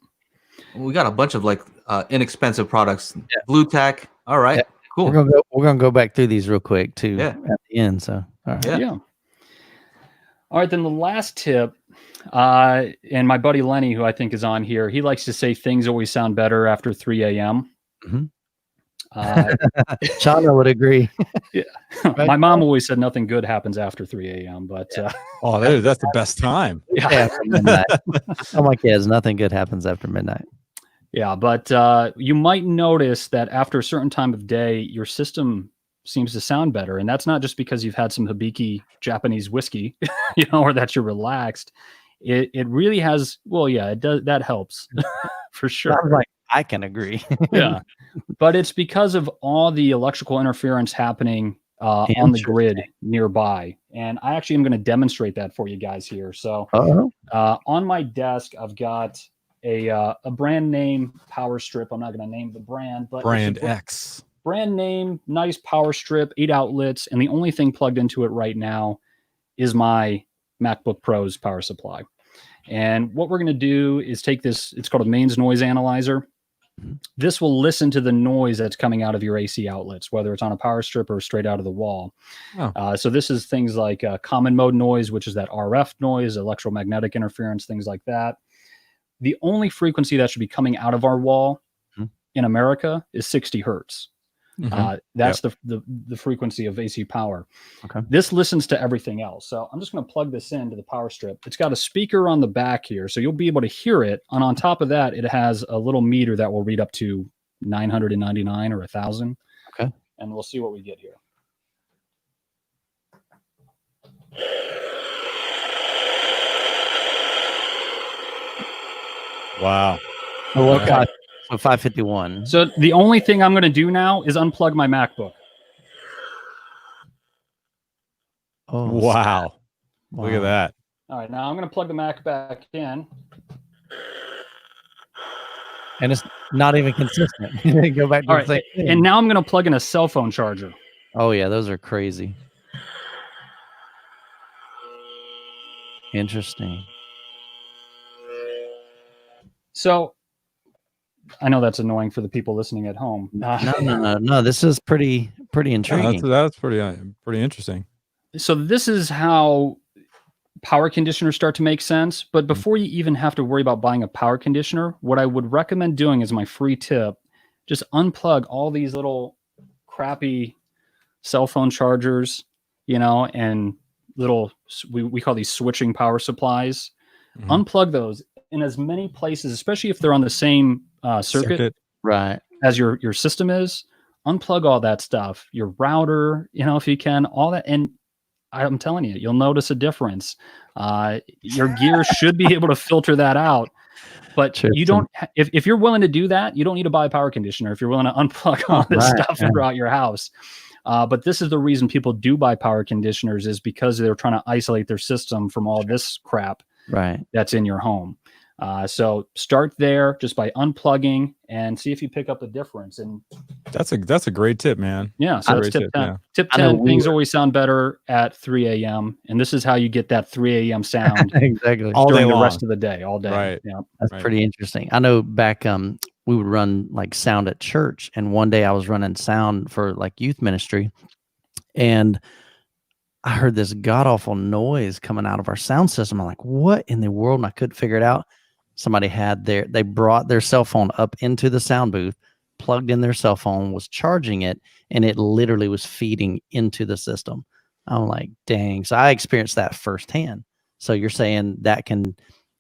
We got a bunch of like inexpensive products. Yeah. Blue tack. All right. Yeah. Cool. We're gonna go back through these real quick too at the end. So all right. Yeah. All right, then the last tip, and my buddy Lenny, who I think is on here, he likes to say things always sound better after 3 a.m. Chana would agree. Yeah. My mom always said nothing good happens after 3 a.m. But that's the best time. After midnight. Oh my kids, nothing good happens after midnight. Yeah, but you might notice that after a certain time of day, your system seems to sound better, and that's not just because you've had some Hibiki Japanese whiskey, or that you're relaxed. It really has. Well, yeah, it does. That helps for sure. I can agree. Yeah, but it's because of all the electrical interference happening on the grid nearby, and I actually am going to demonstrate that for you guys here. So, on my desk, I've got a brand name power strip. I'm not going to name the brand, but Brand X. Brand name, nice power strip, 8 outlets, and the only thing plugged into it right now is my MacBook Pro's power supply. And what we're going to do is take this, it's called a mains noise analyzer. This will listen to the noise that's coming out of your AC outlets, whether it's on a power strip or straight out of the wall. So this is things like common mode noise, which is that RF noise, electromagnetic interference, things like that. The only frequency that should be coming out of our wall in America is 60 hertz. That's the frequency of AC power. Okay. This listens to everything else. So I'm just going to plug this into the power strip. It's got a speaker on the back here, so you'll be able to hear it. And on top of that, it has a little meter that will read up to 999 or 1,000. Okay. And we'll see what we get here. Wow. So what? Okay. So 551. So the only thing I'm going to do now is unplug my MacBook. Oh, Wow. wow. Look at that. All right, now I'm going to plug the Mac back in. And it's not even consistent. Go back to All the right, same thing. and now I'm going to plug in a cell phone charger. Oh yeah, those are crazy. Interesting. So I know that's annoying for the people listening at home. No. This is pretty intriguing. That's pretty interesting. So this is how power conditioners start to make sense. But before you even have to worry about buying a power conditioner, what I would recommend doing is my free tip: just unplug all these little crappy cell phone chargers, and little, we call these switching power supplies. Unplug those in as many places, especially if they're on the same circuit right as your system is. Unplug all that stuff, your router, if you can, all that. And I'm telling you, you'll notice a difference. Your gear should be able to filter that out. But you don't, if you're willing to do that, you don't need to buy a power conditioner if you're willing to unplug all this stuff throughout your house. But this is the reason people do buy power conditioners, is because they're trying to isolate their system from all this crap that's in your home. So start there just by unplugging and see if you pick up the difference. And that's a great tip, man. Yeah. So that's tip 10. Yeah. Tip 10, things always sound better at 3 a.m. And this is how you get that 3 a.m. sound exactly all during the rest of the day, all day. Right. Yeah. That's pretty interesting. I know back, we would run like sound at church. And one day I was running sound for like youth ministry. And I heard this god awful noise coming out of our sound system. I'm like, what in the world? And I couldn't figure it out. Somebody they brought their cell phone up into the sound booth, plugged in their cell phone, was charging it, and it literally was feeding into the system. I'm like, dang. So I experienced that firsthand. So you're saying that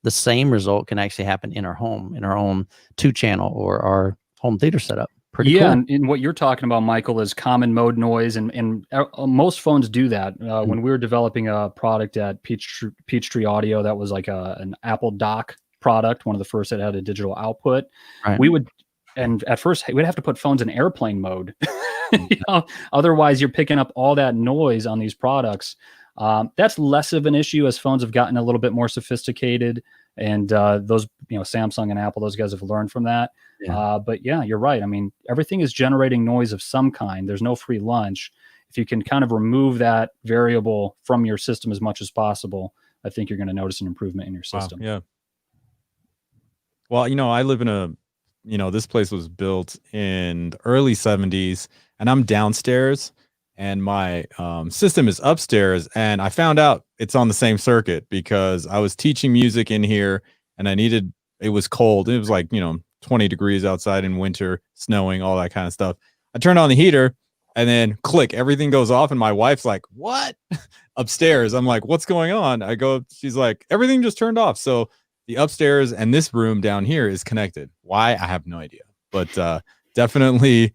the same result can actually happen in our home, in our own 2-channel or our home theater setup. Pretty cool. And what you're talking about, Michael, is common mode noise, and most phones do that. When we were developing a product at Peachtree Audio, that was like an Apple dock product, one of the first that had a digital output. Right. And at first we'd have to put phones in airplane mode. Otherwise you're picking up all that noise on these products. That's less of an issue as phones have gotten a little bit more sophisticated, and those, Samsung and Apple, those guys have learned from that. Yeah. But yeah, you're right. I mean, everything is generating noise of some kind. There's no free lunch. If you can kind of remove that variable from your system as much as possible, I think you're going to notice an improvement in your system. Wow, yeah. Well, I live in this place was built in the early 70s, and I'm downstairs, and my system is upstairs, and I found out it's on the same circuit because I was teaching music in here, and it was cold. It was like, 20 degrees outside in winter, snowing, all that kind of stuff. I turned on the heater, and then click, everything goes off, and my wife's like, what? Upstairs. I'm like, what's going on? I go, she's like, everything just turned off. So the upstairs and this room down here is connected. Why? I have no idea. But definitely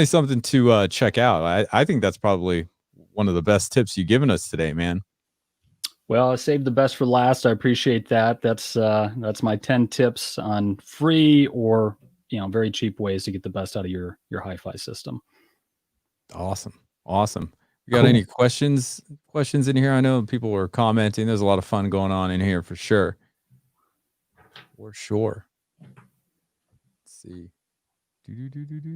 something to check out. I think that's probably one of the best tips you've given us today, man. Well, I saved the best for last. I appreciate that. That's my 10 tips on free or very cheap ways to get the best out of your HiFi system. Awesome. You got any questions in here? I know people were commenting. There's a lot of fun going on in here for sure. For sure. Let's see.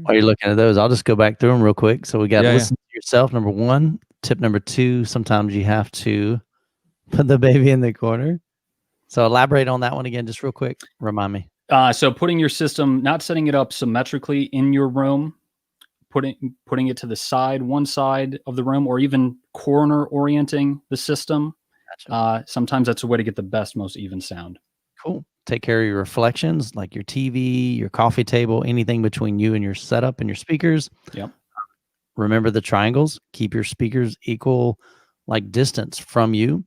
While you're looking at those, I'll just go back through them real quick. So we got listen to yourself, number 1. Tip number 2, sometimes you have to put the baby in the corner. So elaborate on that one again, just real quick. Remind me. So putting your system, not setting it up symmetrically in your room, putting it to the side, one side of the room, or even corner orienting the system. Gotcha. Sometimes that's a way to get the best, most even sound. Cool. Take care of your reflections, like your TV, your coffee table, anything between you and your setup and your speakers. Yep. Remember the triangles. Keep your speakers equal, like distance from you.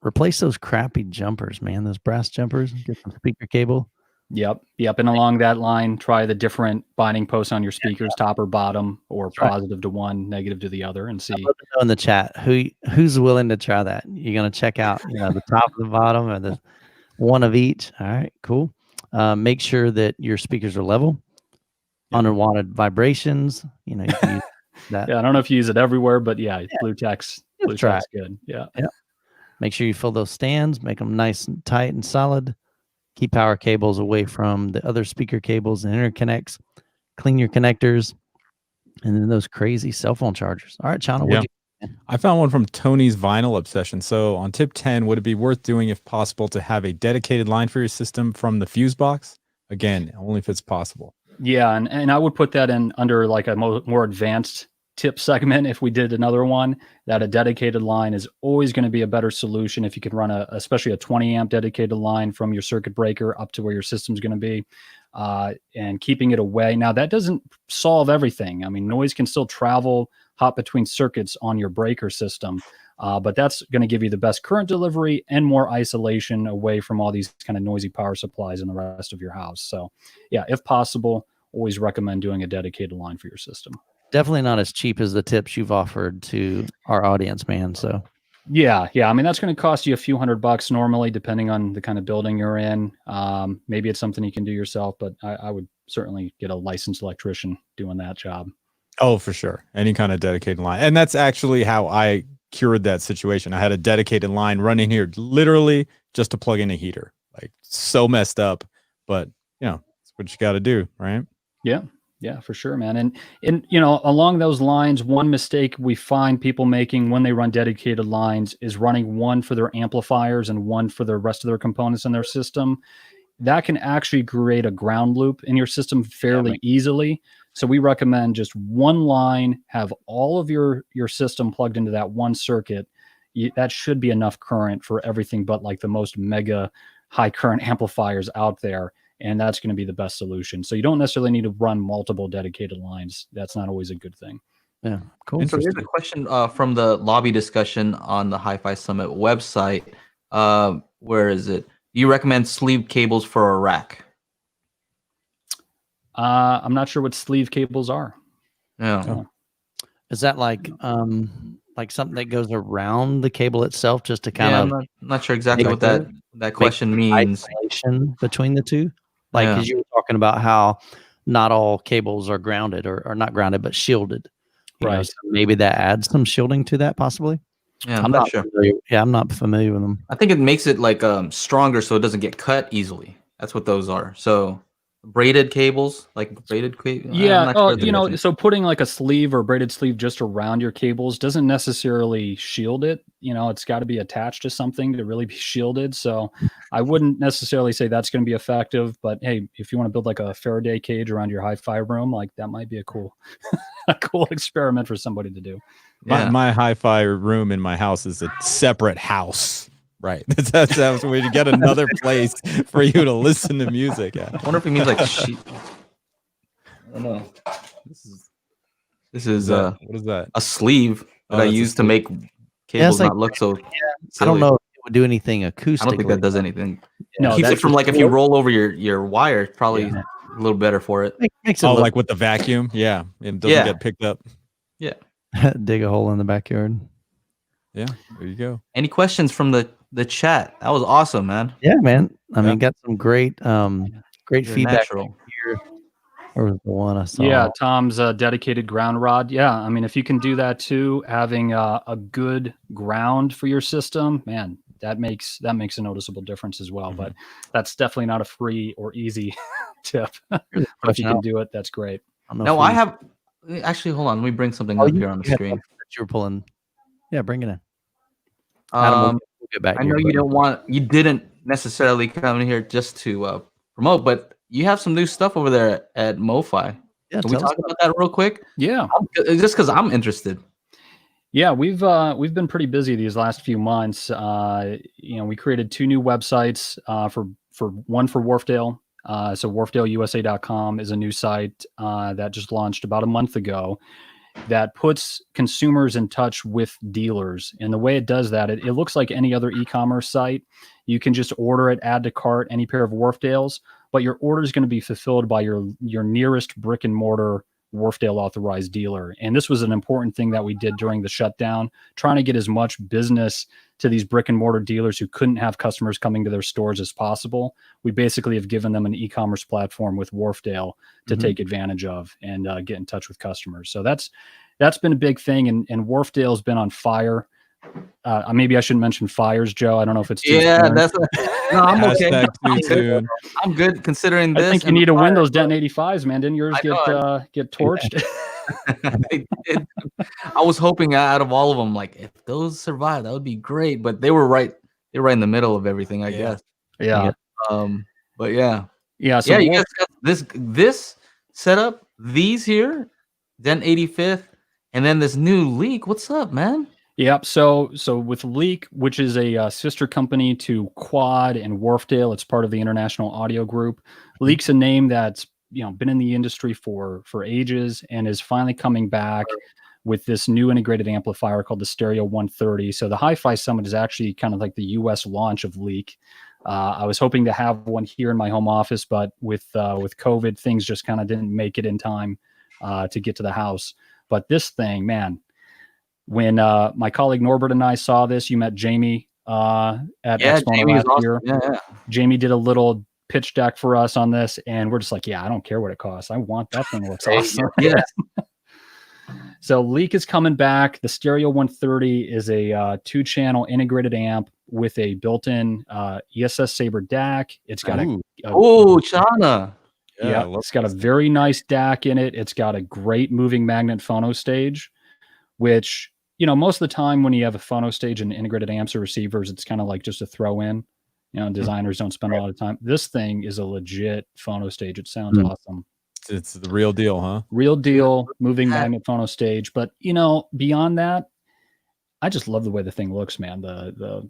Replace those crappy jumpers, man. Those brass jumpers. Get some speaker cable. Yep. And along that line, try the different binding posts on your speakers, top or bottom, or positive to one, negative to the other, and see. Let me know in the chat who's willing to try that. You're gonna check out, the top, the bottom, or the one of each. All right, cool. Make sure that your speakers are level. Unwanted vibrations. You can use that. Yeah, I don't know if you use it everywhere, but blue text. Blue text, good. Yeah. Make sure you fill those stands. Make them nice and tight and solid. Keep power cables away from the other speaker cables and interconnects. Clean your connectors, and then those crazy cell phone chargers. All right, Chana, what'd you? I found one from Tony's Vinyl Obsession. So on tip 10, would it be worth doing if possible to have a dedicated line for your system from the fuse box? Again, only if it's possible. Yeah, and I would put that in under like a more advanced tip segment. If we did another one, that a dedicated line is always going to be a better solution if you can run especially a 20 amp dedicated line from your circuit breaker up to where your system's going to be, and keeping it away. Now that doesn't solve everything. I mean, noise can still travel hot between circuits on your breaker system, but that's going to give you the best current delivery and more isolation away from all these kind of noisy power supplies in the rest of your house. So yeah, if possible, always recommend doing a dedicated line for your system. Definitely not as cheap as the tips you've offered to our audience, man. So yeah. I mean, that's going to cost you a few $100 normally, depending on the kind of building you're in. Maybe it's something you can do yourself, but I would certainly get a licensed electrician doing that job. Oh, for sure. Any kind of dedicated line. And that's actually how I cured that situation. I had a dedicated line running here literally just to plug in a heater. Like, so messed up, but that's what you got to do, right? Yeah, for sure, man. And along those lines, one mistake we find people making when they run dedicated lines is running one for their amplifiers and one for the rest of their components in their system. That can actually create a ground loop in your system fairly easily. So we recommend just one line, have all of your system plugged into that one circuit. That should be enough current for everything but like the most mega high current amplifiers out there. And that's going to be the best solution. So you don't necessarily need to run multiple dedicated lines. That's not always a good thing. Yeah, cool. So here's a question from the lobby discussion on the HiFi Summit website. Where is it? Do you recommend sleeve cables for a rack? I'm not sure what sleeve cables are. Yeah. Is that like something that goes around the cable itself just to kind of? I'm not sure exactly what that question means. Isolation between the two, because you were talking about how not all cables are grounded or not grounded but shielded. Right. So maybe that adds some shielding to that, possibly. Yeah, I'm not sure. I'm not familiar with them. I think it makes it like stronger so it doesn't get cut easily. That's what those are. So braided cables, Yeah. So putting like a sleeve or braided sleeve just around your cables doesn't necessarily shield it. It's got to be attached to something to really be shielded. So I wouldn't necessarily say that's going to be effective, but hey, if you want to build like a Faraday cage around your hi-fi room, like that might be a cool experiment for somebody to do. My hi-fi room in my house is a separate house. Right. That's where you get another place for you to listen to music at. I wonder if he means like sheet. I don't know. This is what is that? A sleeve that I use to make cables not look so silly. I don't know if it would do anything acoustically. I don't think that does anything. No, it keeps it from like if you roll over your wire, it's probably a little better for it. Makes it like with the vacuum. Yeah. It doesn't get picked up. Yeah. Dig a hole in the backyard. Yeah. There you go. Any questions from the chat? That was awesome, man. Yeah, man. I mean, got some great feedback Natural. here. Or was the one I saw? Yeah, Tom's dedicated ground rod. Yeah, I mean, if you can do that too, having a good ground for your system, man, that makes a noticeable difference as well. But that's definitely not a free or easy tip. But if you can do it, that's great. No, I have actually. Hold on, let me bring something up here on the screen. That you were pulling. Yeah, bring it in. Adam, we'll get back. I know you didn't necessarily come in here just to promote, but you have some new stuff over there at MoFi. Yeah, can we talk about that real quick? Yeah, just because I'm interested. Yeah, we've been pretty busy these last few months. We created 2 new websites for one for Wharfdale. So wharfdaleusa.com is a new site that just launched about a month ago that puts consumers in touch with dealers. And the way it does that, it looks like any other e-commerce site. You can just order it, add to cart any pair of Wharfdales. but your order is going to be fulfilled by your nearest brick and mortar Wharfdale authorized dealer. And this was an important thing that we did during the shutdown, trying to get as much business to these brick and mortar dealers who couldn't have customers coming to their stores as possible. We basically have given them an e-commerce platform with Wharfdale to take advantage of and get in touch with customers. So that's been a big thing. And Wharfdale's been on fire. Maybe I shouldn't mention fires, Joe. I don't know if it's too soon. No, I'm okay. Hashtag too soon. I'm good considering this. I think you need to win those Dent 85s, man. Didn't yours get torched? They did. I was hoping out of all of them, like if those survive, that would be great. But they were right. They were right in the middle of everything, I guess. Yeah. But yeah. So you guys got this setup. These here, Dent 85th, and then this new Leak. What's up, man? Yep. So with Leak, which is a sister company to Quad and Wharfdale, it's part of the International Audio Group. Leak's a name that's been in the industry for ages and is finally coming back with this new integrated amplifier called the Stereo 130. So the HiFi Summit is actually kind of like the US launch of Leak. I was hoping to have one here in my home office, but with COVID, things just kind of didn't make it in time to get to the house. But this thing, man. When my colleague Norbert and I saw this, you met Jamie at Expo last year. Yeah. Jamie did a little pitch deck for us on this, and we're just like, I don't care what it costs. I want that thing. Looks awesome. Yeah. So Leak is coming back. The Stereo 130 is a 2-channel integrated amp with a built-in ESS Saber DAC. It's got Chana. It's got a very nice DAC in it. It's got a great moving magnet phono stage, which most of the time when you have a phono stage and integrated amps or receivers, it's kind of like just a throw in. Designers don't spend a lot of time. This thing is a legit phono stage. It sounds awesome. It's the real deal, huh? Real deal, moving magnet phono stage. But beyond that, I just love the way the thing looks, man. The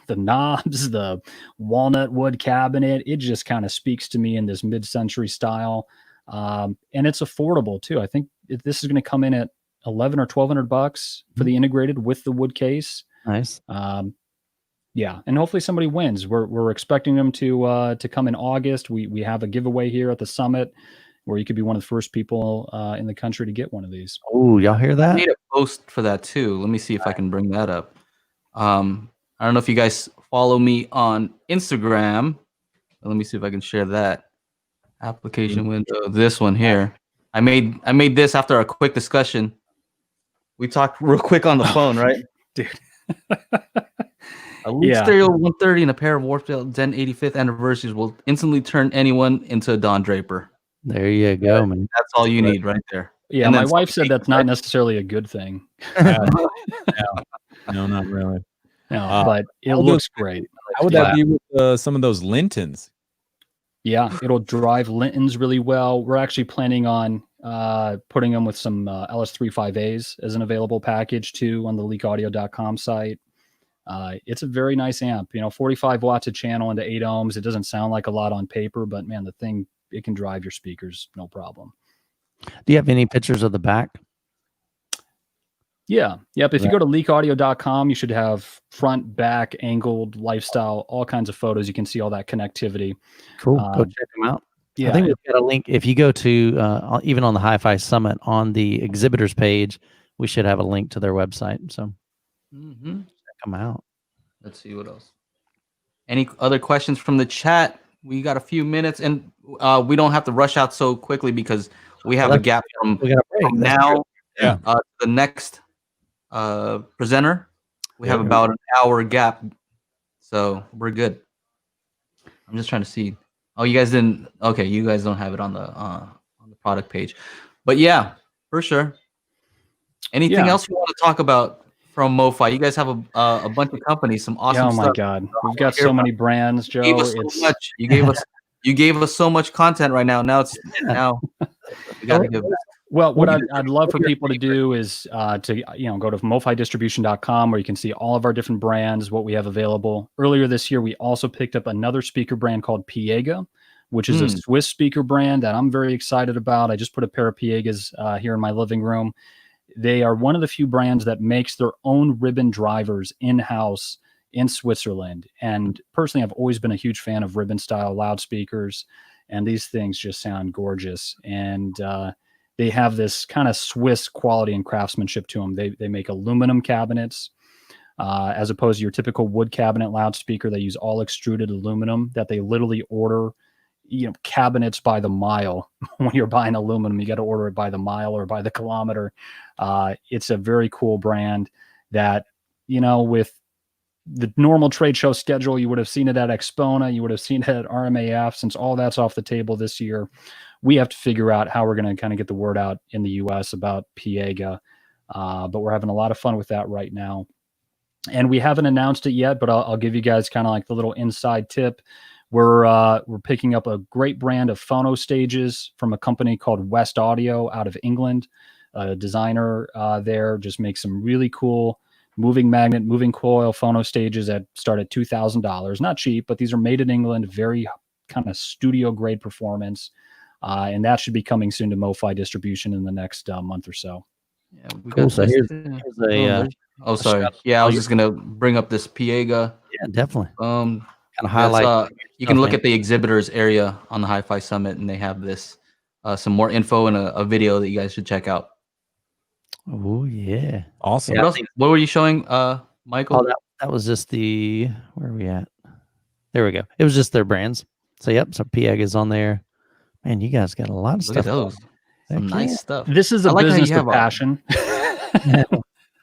knobs, the walnut wood cabinet, it just kind of speaks to me in this mid-century style. And it's affordable too. I think this is going to come in at $1,100 or $1,200 for the integrated with the wood case. Nice. And hopefully somebody wins. We're expecting them to come in August. We have a giveaway here at the summit where you could be one of the first people in the country to get one of these. Oh, y'all hear that? I made a post for that too. Let me see if I can bring that up. I don't know if you guys follow me on Instagram. Let me see if I can share that application window. This one here. I made this after a quick discussion. We talked real quick on the phone, right? Dude. A Leak Stereo 130 and a pair of Wharfdale Dent 85th anniversaries will instantly turn anyone into a Don Draper. There you go, man. That's all you need right there. Yeah, and my wife said that's not necessarily a good thing. No, not really. No, but it looks great. How would that be with some of those Lintons? Yeah, it'll drive Lintons really well. We're actually planning on putting them with some LS35As as an available package too on the leakaudio.com site. It's a very nice amp, 45 watts a channel into 8 ohms. It doesn't sound like a lot on paper, but man, the thing, it can drive your speakers, no problem. Do you have any pictures of the back? Yeah. Yep. If you go to leakaudio.com, you should have front, back, angled, lifestyle, all kinds of photos. You can see all that connectivity. Cool. Go check them out. Yeah. I think we've got a link. If you go to, even on the HiFi Summit, on the exhibitors page, we should have a link to their website. So check them out. Let's see what else. Any other questions from the chat? We got a few minutes, and we don't have to rush out so quickly because we have a gap from now to the next presenter. We have about an hour gap, so we're good. I'm just trying to see. Oh, you guys didn't. Okay, you guys don't have it on the product page, but yeah, for sure. Anything else you want to talk about from MoFi? You guys have a bunch of companies, some awesome stuff. Oh my God, we've got so many brands, Joe. You gave us so much. You gave us so much content right now. Now we got to give. Well, what I'd love for people to do is to go to MoFiDistribution.com where you can see all of our different brands, what we have available. Earlier this year, we also picked up another speaker brand called Piega, which is a Swiss speaker brand that I'm very excited about. I just put a pair of Piegas here in my living room. They are one of the few brands that makes their own ribbon drivers in-house in Switzerland. And personally, I've always been a huge fan of ribbon style loudspeakers. and these things just sound gorgeous. And they have this kind of Swiss quality and craftsmanship to them. They make aluminum cabinets. As opposed to your typical wood cabinet loudspeaker. They use all extruded aluminum that they literally order, cabinets by the mile. When you're buying aluminum, you got to order it by the mile or by the kilometer. It's a very cool brand that, with the normal trade show schedule, you would have seen it at Expona, you would have seen it at RMAF. Since all that's off the table this year, we have to figure out how we're going to kind of get the word out in the US about Piega. But we're having a lot of fun with that right now. And we haven't announced it yet, but I'll give you guys kind of like the little inside tip. We're picking up a great brand of phono stages from a company called West Audio out of England. A designer there just makes some really cool moving magnet, moving coil phono stages that start at $2,000. Not cheap, but these are made in England, very kind of studio grade performance. And that should be coming soon to MoFi distribution in the next month or so. Yeah, we Cool. got So this- here's a sorry. Yeah, I was just gonna bring up this Piega. yeah, definitely Um, kind of highlight. you can look man. at the exhibitors area on the HiFi Summit, and they have this some more info and a video that you guys should check out. Oh yeah. Awesome. Yeah. What were you showing, Michael? Oh, that was just where are we at? There we go. It was just their brands. So yep. So Piega is on there. Man, you guys got a lot of Look at stuff. those. Some Heck nice yeah. stuff. This is a I like how business you with have passion. Yeah.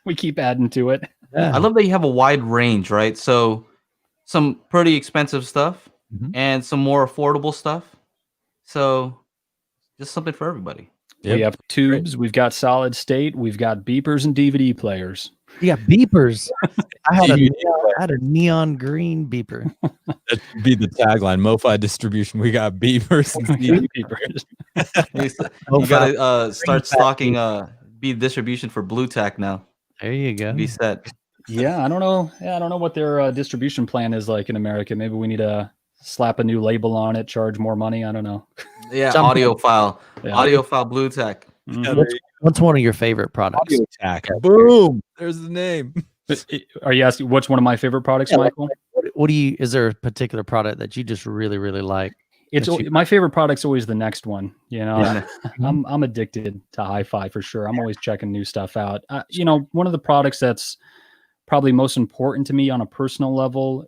We keep adding to it. Yeah. I love that you have a wide range, right? So some pretty expensive stuff Mhm. and some more affordable stuff. So just something for everybody. We have tubes, we've got solid state, we've got beepers and DVD players. You got beepers. I had DVD a neon green beeper. That should be the tagline. MoFi distribution. We got beavers. and CD. Beepers. You gotta start stocking bead distribution for Blue Tack now. There you go. Be set. Yeah, I don't know. Yeah, I don't know what their distribution plan is like in America. Maybe we need to slap a new label on it, charge more money. I don't know. Yeah, Some- audiophile. Yeah. Audiophile Blue Tack. Mhm. Yeah, there you What's one of your favorite products? Audio tack. Boom. There's the name. Are you asking what's one of my favorite products, Yeah, Michael? What do you? Is there a particular product that you just really, really like? It's that you- my favorite product's always the next one. Yeah. I'm addicted to hi-fi for sure. I'm always checking new stuff out. One of the products that's probably most important to me on a personal level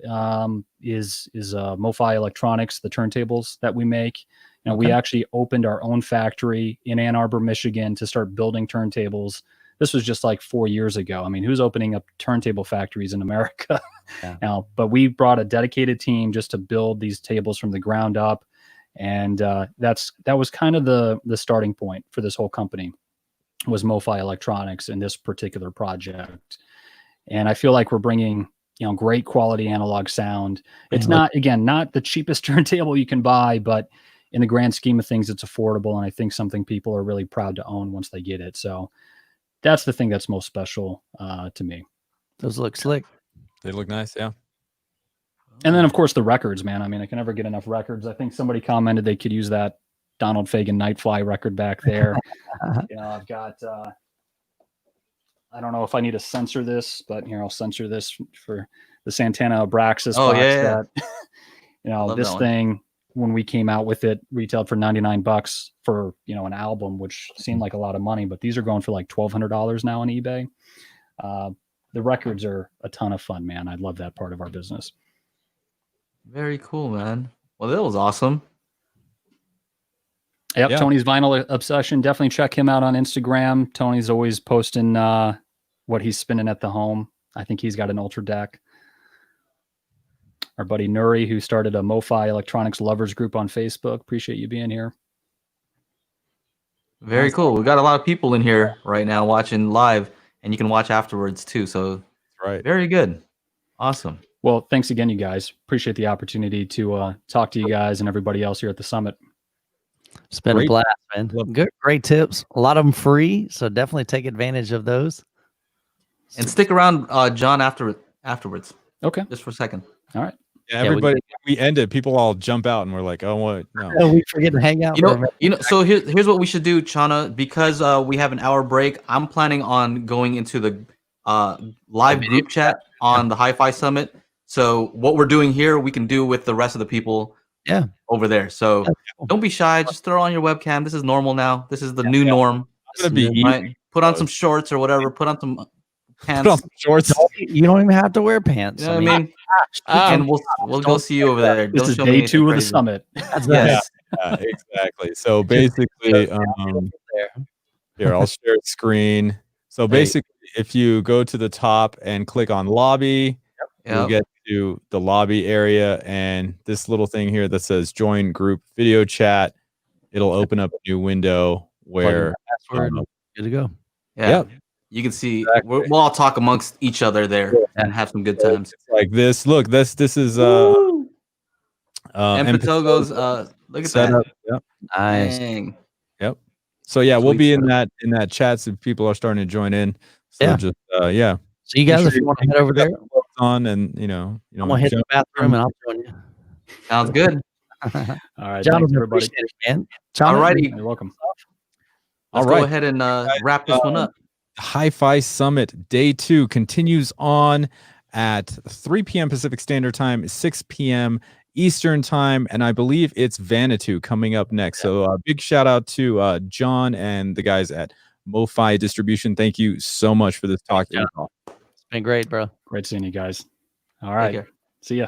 is MoFi Electronics, the turntables that we make. We Okay. actually opened our own factory in Ann Arbor, Michigan to start building turntables. This was just like 4 years ago. I mean, who's opening up turntable factories in America Yeah. now? But we brought a dedicated team just to build these tables from the ground up. And that was kind of the starting point for this whole company, was MoFi Electronics and this particular project. And I feel like we're bringing great quality analog sound. It's not the cheapest turntable you can buy, but in the grand scheme of things, it's affordable, and I think something people are really proud to own once they get it. So that's the thing that's most special to me. Those look slick. They look nice. Yeah. And then, of course, the records, man. I mean, I can never get enough records. I think somebody commented they could use that Donald Fagen Nightfly record back there. I've got, I don't know if I need to censor this, but here, I'll censor this for the Santana Abraxas Oh, box. yeah. That, Love this that one. thing, when we came out with it, retailed for $99 for, an album, which seemed like a lot of money, but these are going for like $1,200 now on eBay. The records are a ton of fun, man. I love that part of our business. Very cool, man. Well, that was awesome. Yep, Yeah. Tony's Vinyl Obsession. Definitely check him out on Instagram. Tony's always posting what he's spinning at the home. I think he's got an Ultra Deck. Our buddy Nuri, who started a MoFi Electronics Lovers group on Facebook. Appreciate you being here. Very cool. We got a lot of people in here right now watching live, and you can watch afterwards too. So That's right. very good. Awesome. Well, thanks again, you guys. Appreciate the opportunity to talk to you guys and everybody else here at the summit. It's been a Great. blast, man. Love- Good, great tips. A lot of them free, so definitely take advantage of those. And stick around, John, afterwards, Okay. just for a second. All right. Yeah, we- everybody, we ended. People all jump out, and we're like, "Oh, what? No." Oh, we forget to hang out. You for a know, minute. So here's what we should do, Chana. Because we have an hour break, I'm planning on going into the live group chat on the HiFi Summit. So what we're doing here, we can do with the rest of the people over there. So don't be shy. Just throw on your webcam. This is normal now. This is the new norm. It's gonna be easy. Right? Put on some shorts or whatever. Put on some pants. Put on some shorts. You don't even have to wear pants. You know what I mean? And we'll go see you over there. This Don't is show me day anything 2 of the crazy. summit. Yes. Yeah, exactly. So basically, here I'll share the screen. So basically, if you go to the top and click on lobby, you'll get to the lobby area, and this little thing here that says join group video chat, it'll open up a new window where password, good to go. Yeah. You can see we'll all talk amongst each other there and have some good times. It's like this. Look, this is and Patogo's look at that. Yep. Nice. Dang. Yep. So yeah, we'll Sweet be stuff. in that chat so people are starting to join in. So just So you guys, if you want to head over there, on and you know, I'm gonna hit the bathroom and I'll join you. Sounds good. All right, John, thanks, everybody. appreciate it, man. Alrighty. You're welcome. Let's go ahead and wrap this one up. HiFi Summit Day 2 continues on at 3 p.m. Pacific Standard Time, 6 p.m. Eastern Time, and I believe it's Vanuatu coming up next. So big shout out to John and the guys at MoFi Distribution. Thank you so much for this talk. It's been great, bro. Great seeing you guys. All right. See ya.